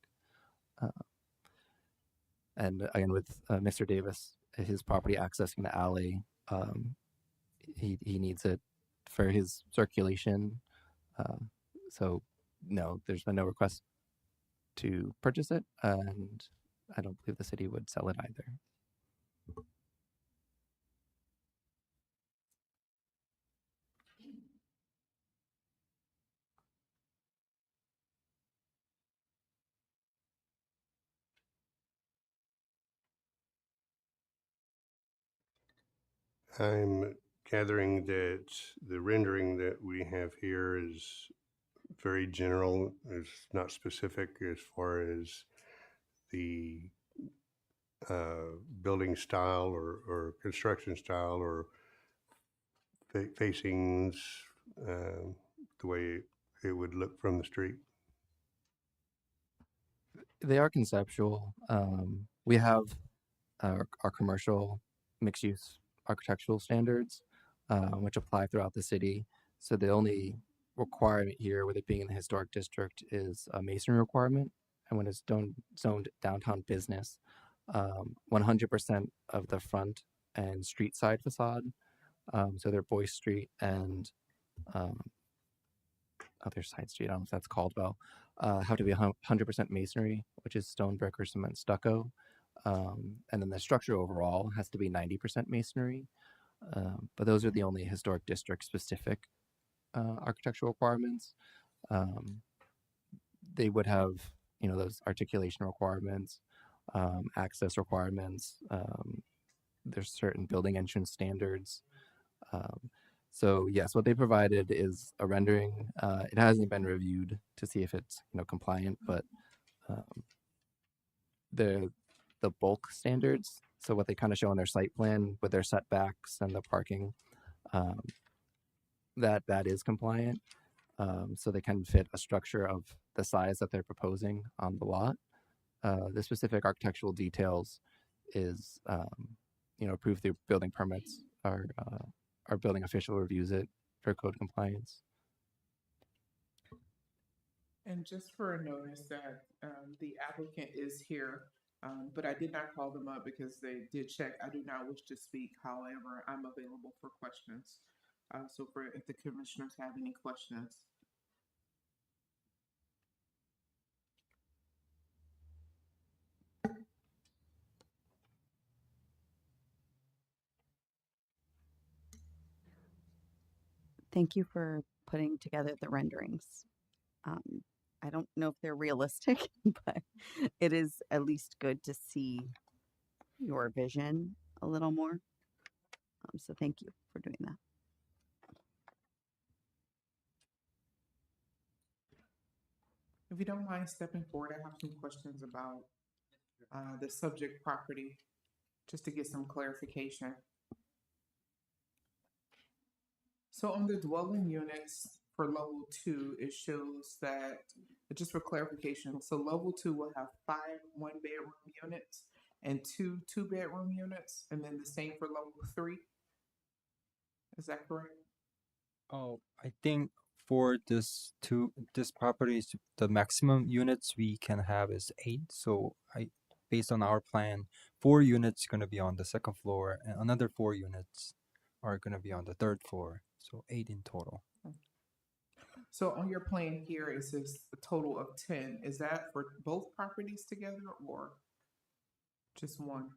And again, with Mr. Davis, his property accessing the alley, he needs it for his circulation. So no, there's been no request to purchase it, and I don't believe the city would sell it either. I'm gathering that the rendering that we have here is very general, is not specific as far as the building style or construction style or facings, the way it would look from the street. They are conceptual. We have our commercial mixed use architectural standards, which apply throughout the city. So the only requirement here, with it being in the historic district, is a masonry requirement. And when it's zoned downtown business, 100% of the front and street side facade, so they're Boyce Street and other side street, I don't know if that's Caldwell, have to be 100% masonry, which is stone, brick, or cement stucco. And then the structure overall has to be 90% masonry. But those are the only historic district specific architectural requirements. They would have, those articulation requirements, access requirements. There's certain building entrance standards. So yes, what they provided is a rendering. It hasn't been reviewed to see if it's compliant, but the bulk standards. So what they kind of show on their site plan with their setbacks and the parking, that is compliant. So they can fit a structure of the size that they're proposing on the lot. The specific architectural details is, approved through building permits. Our building official reviews it for code compliance. And just for a notice that the applicant is here, but I did not call them up because they did check. I do not wish to speak. However, I'm available for questions. So if the commissioners have any questions. Thank you for putting together the renderings. I don't know if they're realistic, but it is at least good to see your vision a little more. So thank you for doing that. If you don't mind stepping forward, I have some questions about the subject property, just to get some clarification. So on the dwelling units for level 2, it shows that, just for clarification, so level 2 will have 5 one-bedroom units and 2 two-bedroom units, and then the same for level 3. Is that correct? Oh, I think for this property, the maximum units we can have is 8. So based on our plan, 4 units going to be on the second floor, and another 4 units are going to be on the third floor. So 8 in total. So on your plan here, it says a total of 10. Is that for both properties together or just one?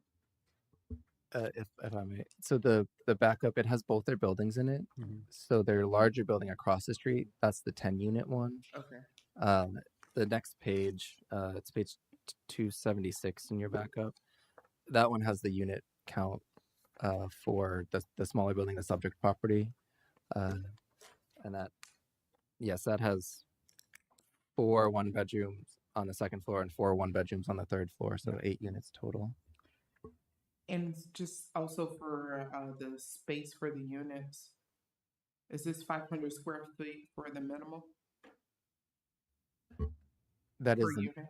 If I may. So the backup, it has both their buildings in it. Mhm. So their larger building across the street, that's the 10 unit one. Okay. The next page, it's page 276 in your backup. That one has the unit count for the smaller building, the subject property. And that has 4 one-bedrooms on the second floor and 4 one-bedrooms on the third floor. So 8 units total. And just also for the space for the units, is this 500 square feet for the minimum That is per the, unit?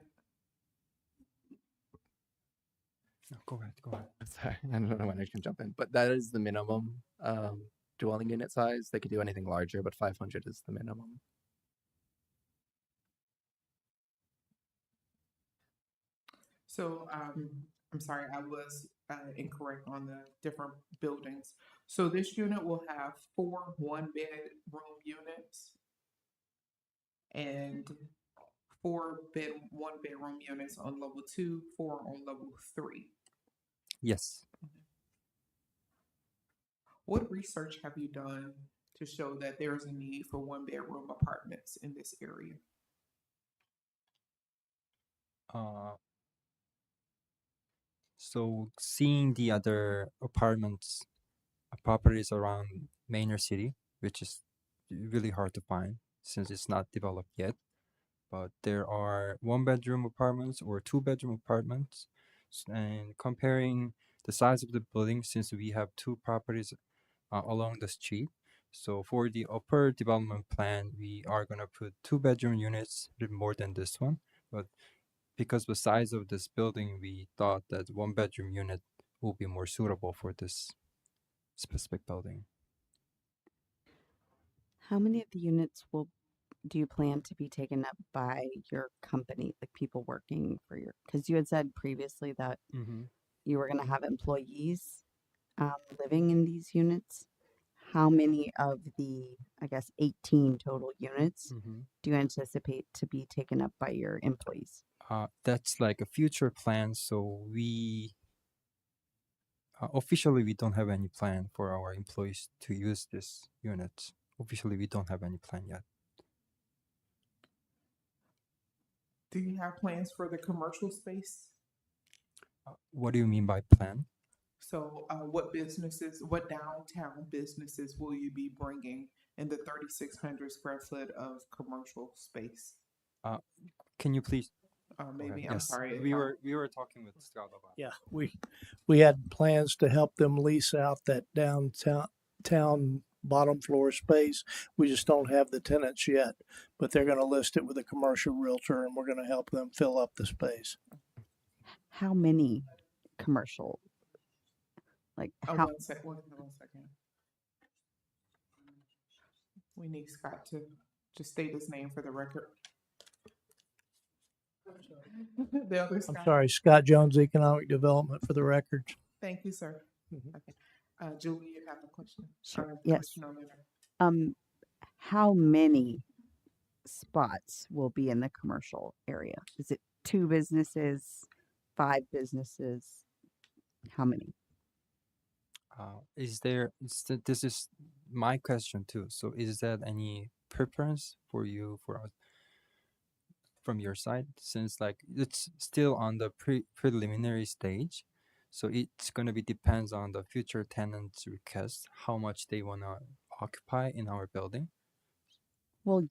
No, go ahead. sorry, I don't know when I can jump in, but that is the minimum dwelling unit size. They could do anything larger, but 500 is the minimum. So, I'm sorry, I was incorrect on the different buildings. So this unit will have 4 one-bedroom units and 4 one-bedroom units on level 2, 4 on level 3. Yes. What research have you done to show that there is a need for one-bedroom apartments in this area? So seeing the other apartments, properties around Manor City, which is really hard to find since it's not developed yet, but there are 1-bedroom apartments or 2-bedroom apartments, and comparing the size of the building, since we have 2 properties along the street. So for the upper development plan, we are gonna put 2-bedroom units, a little more than this one, but because the size of this building, we thought that 1-bedroom unit will be more suitable for this specific building. How many of the units do you plan to be taken up by your company, like people working for your? Because you had said previously that you were going to have employees living in these units. How many of the, I guess, 18 total units do you anticipate to be taken up by your employees? That's like a future plan. So we officially we don't have any plan for our employees to use this unit. Officially, we don't have any plan yet. Do you have plans for the commercial space? What do you mean by plan? So, what downtown businesses will you be bringing in the 3,600 square foot of commercial space? Can you please? Maybe, I'm Yes, sorry. we were talking with Scott about. Yeah, we had plans to help them lease out that downtown bottom floor space. We just don't have the tenants yet, but they're going to list it with a commercial realtor, and we're going to help them fill up the space. How many commercial? Like how? One second. We need Scott to just state his name for the record. The other I'm Scott. sorry, Scott Jones, Economic Development, for the record. Thank you, sir. Okay. Julie, you have a question? Sure. Yes. Commissioner Leonard. How many spots will be in the commercial area? Is it 2 businesses, 5 businesses? How many? This is my question too. So is that any preference for you from your side, since like it's still on the preliminary stage, so it's going to be depends on the future tenants' request, how much they want to occupy in our building. Well,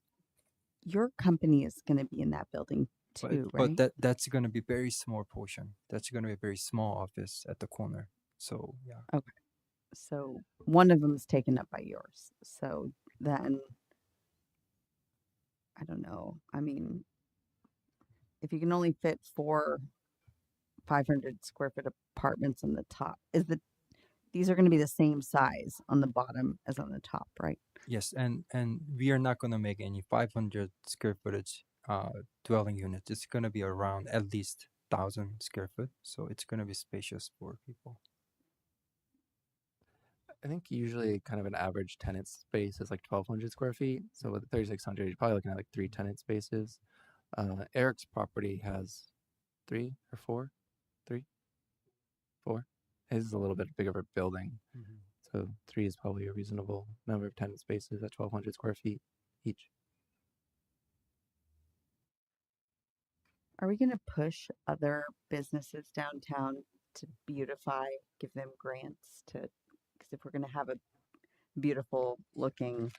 your company is going to be in that building too, right? But that's going to be very small portion. That's going to be a very small office at the corner. So yeah. Okay. So one of them is taken up by yours. So then, I don't know. I mean, if you can only fit 4 500 square foot apartments on the top, these are going to be the same size on the bottom as on the top, right? Yes, and we are not going to make any 500 square footage dwelling units. It's going to be around at least 1,000 square foot, so it's going to be spacious for people. I think usually kind of an average tenant space is like 1,200 square feet. So with 3,600, you're probably looking at like 3 tenant spaces. Eric's property has 3 or 4. 3, 4. His is a little bit bigger of a building. So 3 is probably a reasonable number of tenant spaces at 1,200 square feet each. Are we going to push other businesses downtown to beautify, give them grants to, because if we're going to have a beautiful looking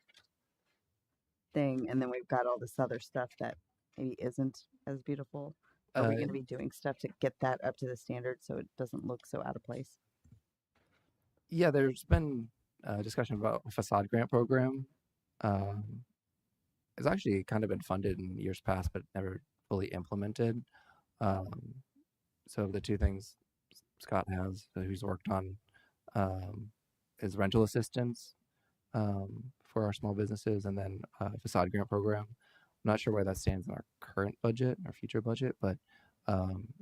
thing and then we've got all this other stuff that maybe isn't as beautiful, are we going to be doing stuff to get that up to the standard so it doesn't look so out of place? Yeah, there's been discussion about a facade grant program. It's actually kind of been funded in years past, but never fully implemented. So the 2 things Scott has, who's worked on, is rental assistance. for our small businesses, and then facade grant program. I'm not sure where that stands in our current budget, our future budget, but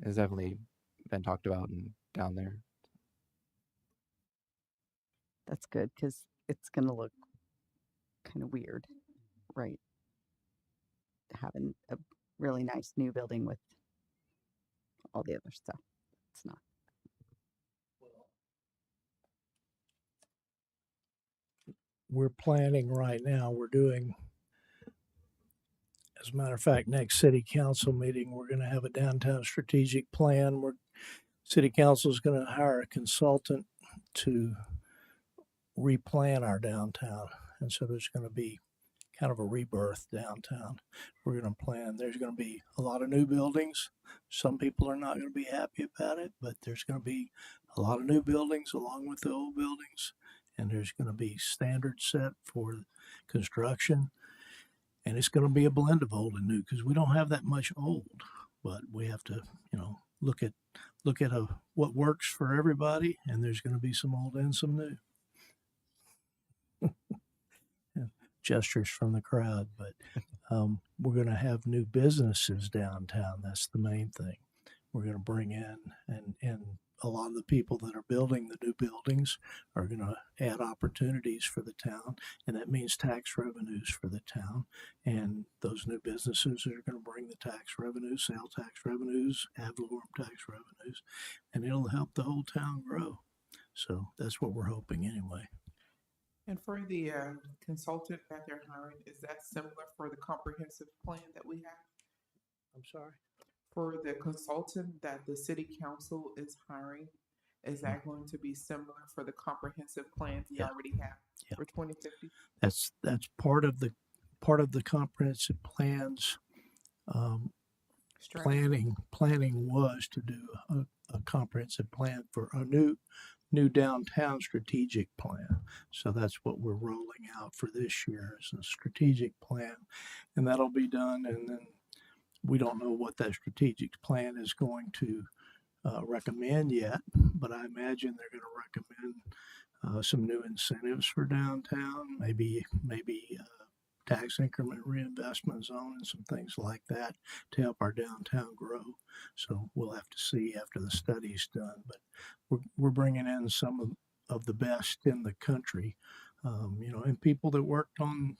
it's definitely been talked about and down there. That's good because it's going to look kind of weird, right? Having a really nice new building with all the other stuff. It's not. We're planning right now. We're doing, as a matter of fact, next city council meeting, we're going to have a downtown strategic plan. City council is going to hire a consultant to replan our downtown. And so there's going to be kind of a rebirth downtown. We're going to plan, there's going to be a lot of new buildings. Some people are not going to be happy about it, but there's going to be a lot of new buildings along with the old buildings. And there's going to be standards set for construction. And it's going to be a blend of old and new because we don't have that much old, but we have to, look at what works for everybody. And there's going to be some old and some new. Gestures from the crowd, but we're going to have new businesses downtown. That's the main thing. We're going to bring in, and a lot of the people that are building the new buildings are going to add opportunities for the town, and that means tax revenues for the town. And those new businesses are going to bring the tax revenues, sales tax revenues, ad valorem tax revenues, and it'll help the whole town grow. So that's what we're hoping anyway. And for the consultant that they're hiring, is that similar for the comprehensive plan that we have? I'm sorry? For the consultant that the city council is hiring, is that going to be similar for the comprehensive plans we already have for 2050? That's part of the comprehensive plans. Planning was to do a comprehensive plan for a new downtown strategic plan. So that's what we're rolling out for this year is a strategic plan, and that'll be done. And then we don't know what that strategic plan is going to recommend yet, but I imagine they're going to recommend some new incentives for downtown, maybe tax increment reinvestment zone and some things like that to help our downtown grow. So we'll have to see after the study's done, but we're bringing in some of the best in the country, and people that worked on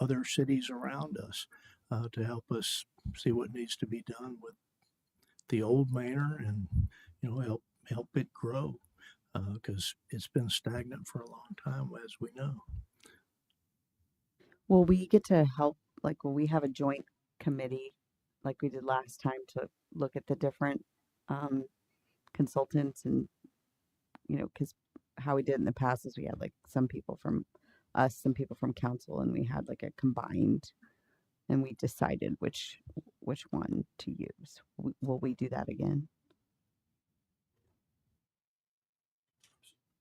other cities around us to help us see what needs to be done with the old manor and, help it grow because it's been stagnant for a long time, as we know. Will we get to help, will we have a joint committee like we did last time to look at the different consultants and, because how we did in the past is we had some people from us, some people from council, and we had a combined, and we decided which one to use. Will we do that again?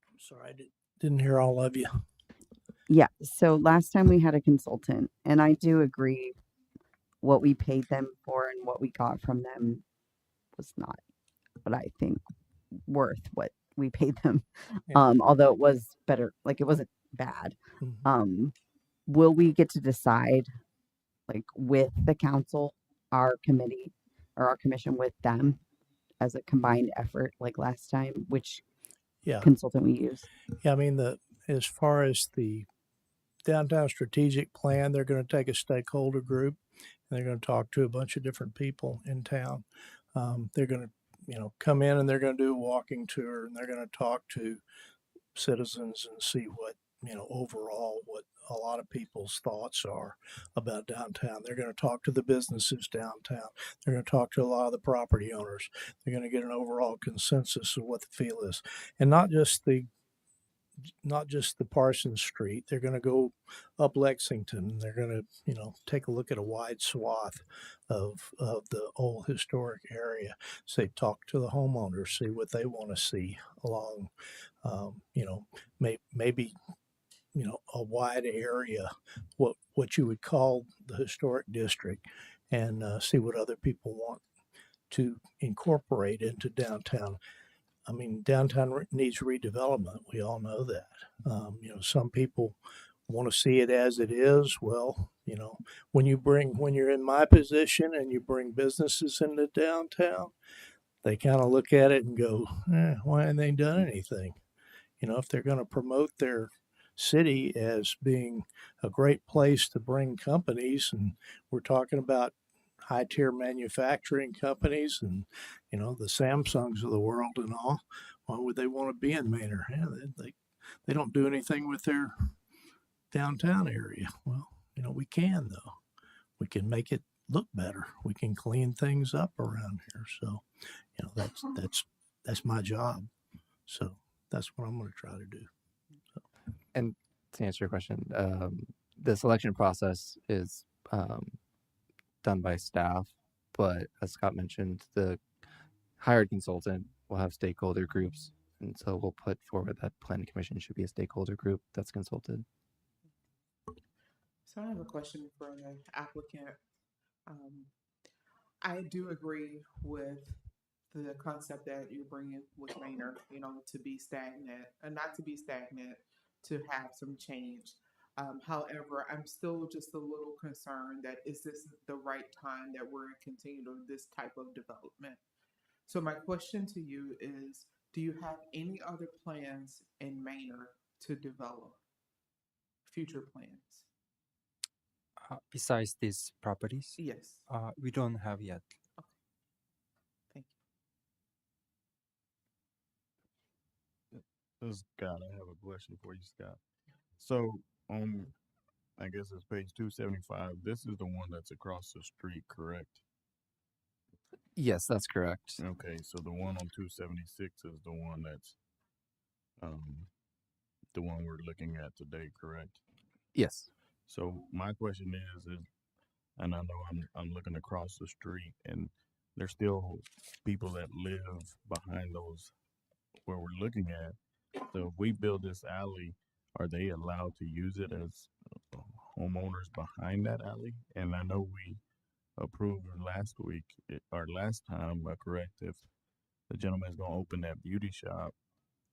I'm sorry, I didn't hear all of you. Yeah. So last time we had a consultant, and I do agree what we paid them for and what we got from them was not what I think worth what we paid them. Yeah. Although it was better, it wasn't bad. Mm-hmm. Will we get to decide with the council, our committee or our commission with them as a combined effort like last time, which consultant we use? Yeah, I mean, as far as the downtown strategic plan, they're going to take a stakeholder group and they're going to talk to a bunch of different people in town. They're going to, come in and they're going to do a walking tour and they're going to talk to citizens and see what, overall what a lot of people's thoughts are about downtown. They're going to talk to the businesses downtown. They're going to talk to a lot of the property owners. They're going to get an overall consensus of what the feel is, and not just the Parsons Street. They're going to go up Lexington. They're going to, take a look at a wide swath of the old historic area. So they talk to the homeowners, see what they want to see along, maybe, a wide area, what you would call the historic district, and see what other people want to incorporate into downtown. I mean, downtown needs redevelopment. We all know that. Some people want to see it as it is. Well, when you're in my position and you bring businesses into downtown, they kind of look at it and go, why haven't they done anything? If they're going to promote their city as being a great place to bring companies, and we're talking about high tier manufacturing companies and the Samsungs of the world and all, why would they want to be in Manor? Yeah, they don't do anything with their downtown area. Well, we can though. We can make it look better. We can clean things up around here. So, that's my job. So that's what I'm going to try to do. And to answer your question, the selection process is done by staff, but as Scott mentioned, the hired consultant will have stakeholder groups, and so we'll put forward that planning commission should be a stakeholder group that's consulted. So I have a question for the applicant. I do agree with the concept that you're bringing with Manor, to be stagnant, and not to be stagnant, to have some change. However, I'm still just a little concerned that is this the right time that we're continuing this type of development? So my question to you is, do you have any other plans in Manor to develop? Future plans? Besides these properties, Yes. we don't have yet. Thank you. Scott, I have a question for you, Scott. So, I guess it's page 275. This is the one that's across the street, correct? Yes, that's correct. Okay, so the one on 276 is the one that's the one we're looking at today, correct? Yes. So my question is, and I know I'm looking across the street, and there's still people that live behind those where we're looking at. So if we build this alley, are they allowed to use it as homeowners behind that alley? And I know we approved last week or last time, correct? If the gentleman's gonna open that beauty shop,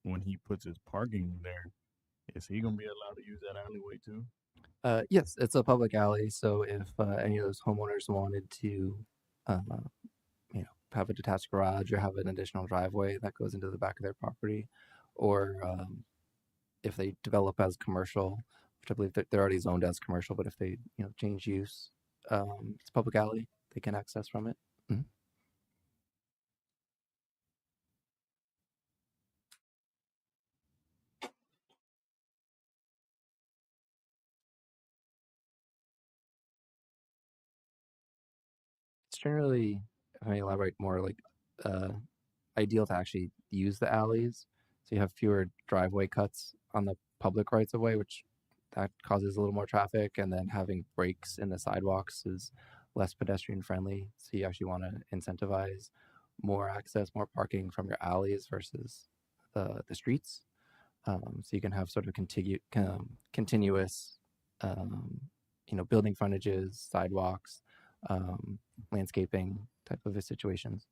when he puts his parking there, is he gonna be allowed to use that alleyway too? Yes, it's a public alley. So if any of those homeowners wanted to, have a detached garage or have an additional driveway that goes into the back of their property, or if they develop as commercial, which I believe they're already zoned as commercial, but if they change use, it's a public alley, they can access from it. Mm-hmm. It's generally, if I may elaborate more, like ideal to actually use the alleys, so you have fewer driveway cuts on the public rights of way, which that causes a little more traffic, and then having breaks in the sidewalks is less pedestrian friendly. So you actually want to incentivize more access, more parking from your alleys versus the streets. So you can have sort of continuous, building frontages, sidewalks, landscaping type of situations.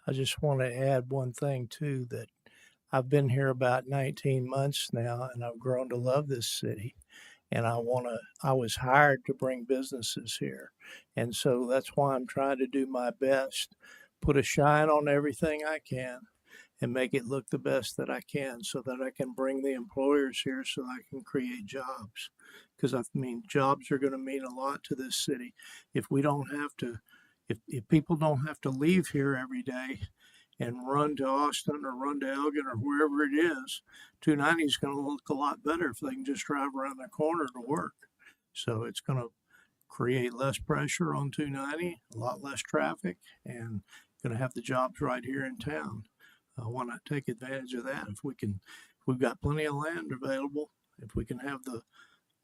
I just want to add one thing too, that I've been here about 19 months now, and I've grown to love this city. And I was hired to bring businesses here. And so that's why I'm trying to do my best, put a shine on everything I can and make it look the best that I can, so that I can bring the employers here so I can create jobs. Because jobs are going to mean a lot to this city. If we don't have to, if people don't have to leave here every day and run to Austin or run to Elgin or wherever it is, 290 is going to look a lot better if they can just drive around the corner to work. So it's going to create less pressure on 290, a lot less traffic, and going to have the jobs right here in town. Why not take advantage of that? We've got plenty of land available. If we can have the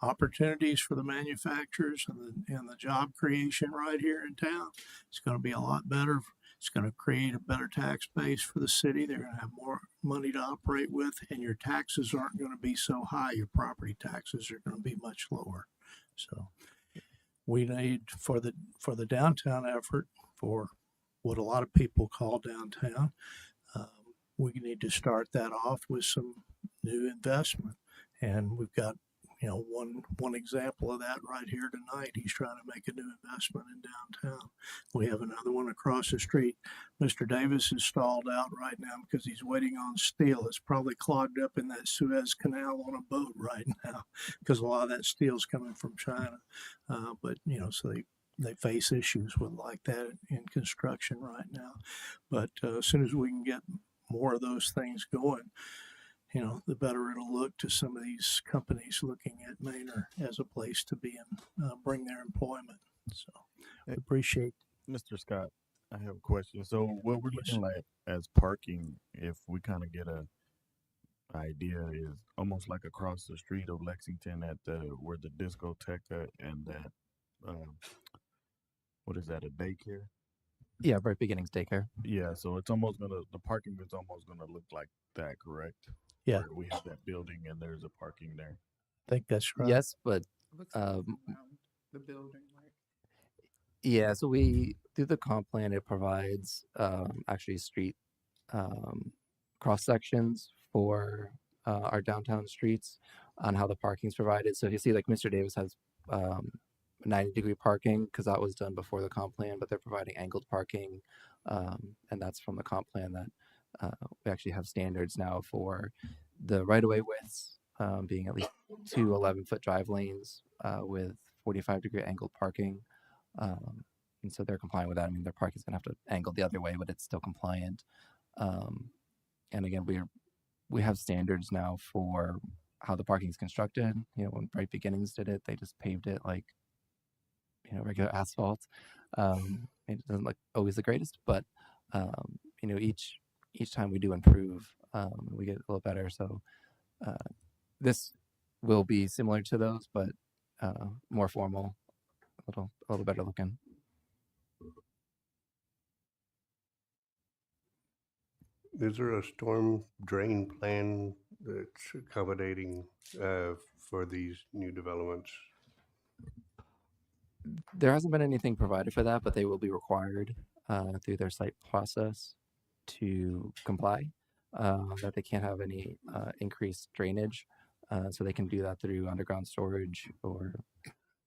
opportunities for the manufacturers and the job creation right here in town, it's going to be a lot better. It's going to create a better tax base for the city. They're going to have more money to operate with, and your taxes aren't going to be so high. Your property taxes are going to be much lower. So we need for the downtown effort, for what a lot of people call downtown. We need to start that off with some new investment. And we've got, one example of that right here tonight. He's trying to make a new investment in downtown. We have another one across the street. Mr. Davis is stalled out right now because he's waiting on steel. It's probably clogged up in that Suez Canal on a boat right now because a lot of that steel's coming from China. So they face issues with like that in construction right now. But as soon as we can get more of those things going, the better it'll look to some of these companies looking at Manor as a place to be and bring their employment. So Hey, appreciate. Mr. Scott, I have a question. So what we're Yes. looking at as parking, if we kind of get a idea, is almost like across the street of Lexington at where the discoteca and that what is that, a daycare? Yeah, Bright Beginnings Daycare. Yeah, so it's almost the parking is almost gonna look like that, correct? Yeah. Where we have that building and there's a parking there. I think that's right. Yes, but Looks like um, around the building, right? yeah, so we through the comp plan it provides actually street cross sections for our downtown streets on how the parking is provided. So if you see, like Mr. Davis has 90-degree parking because that was done before the comp plan, but they're providing angled parking, and that's from the comp plan that we actually have standards now for the right-of-way widths being at least two 11-foot drive lanes with 45-degree angled parking. And so they're compliant with that. I mean, their parking is going to have to angle the other way, but it's still compliant. And again, we have standards now for how the parking is constructed. When Bright Beginnings did it, they just paved it like regular asphalt. It doesn't look always the greatest, but each time we do improve, we get a little better. So this will be similar to those, but more formal, a little better looking. Is there a storm drain plan that's accommodating for these new developments? There hasn't been anything provided for that, but they will be required through their site process to comply, that they can't have any increased drainage. So they can do that through underground storage or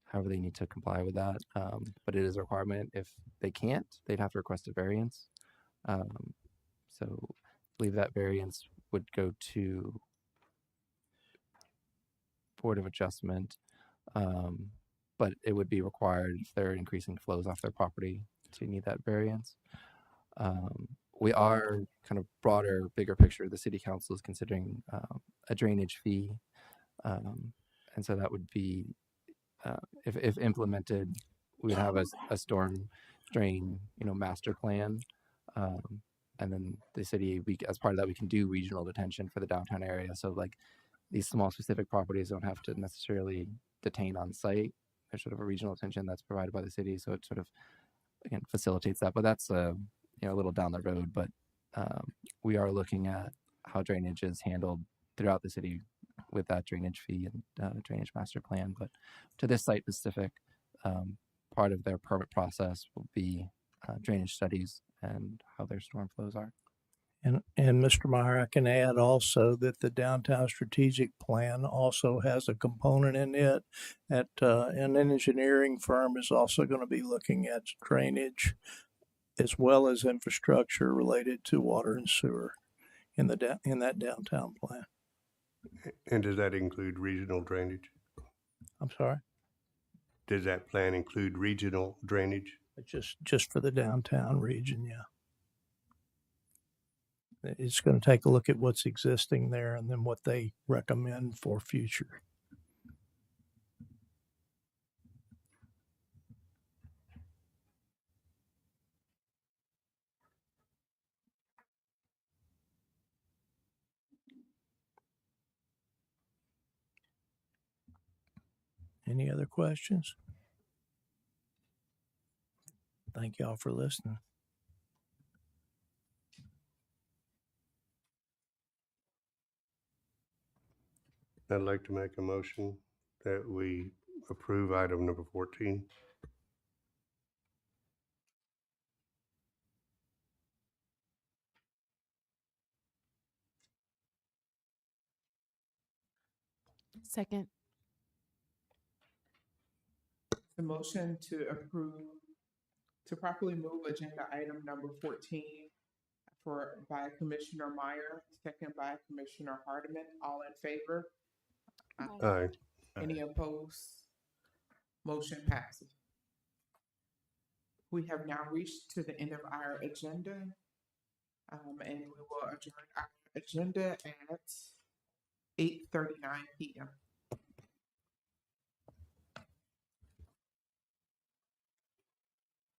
however they need to comply with that. But it is a requirement. If they can't, they'd have to request a variance. So I believe that variance would go to Board of Adjustment. But it would be required if they're increasing flows off their property to need that variance. We are kind of broader, bigger picture. The city council is considering a drainage fee. And so that would be, if implemented, we would have a storm drain, master plan. And then the city, as part of that, we can do regional detention for the downtown area. So like these small specific properties don't have to necessarily detain on site. There's sort of a regional detention that's provided by the city. So it sort of, again, facilitates that. But that's a little down the road. But we are looking at how drainage is handled throughout the city with that drainage fee and drainage master plan. But to this site specific, part of their permit process will be drainage studies and how their storm flows are. And Mr. Meyer, I can add also that the downtown strategic plan also has a component in it that an engineering firm is also going to be looking at drainage as well as infrastructure related to water and sewer in that downtown plan. And does that include regional drainage? I'm sorry? Does that plan include regional drainage? Just for the downtown region, yeah. It's going to take a look at what's existing there and then what they recommend for future. Any other questions? Thank y'all for listening. I'd like to make a motion that we approve item number 14. Second. The motion to properly move agenda item number 14 by Commissioner Meyer, second by Commissioner Hardeman. All in favor? Aye. Any opposed? Motion passes. We have now reached to the end of our agenda, and we will adjourn our agenda at 8:39 p.m.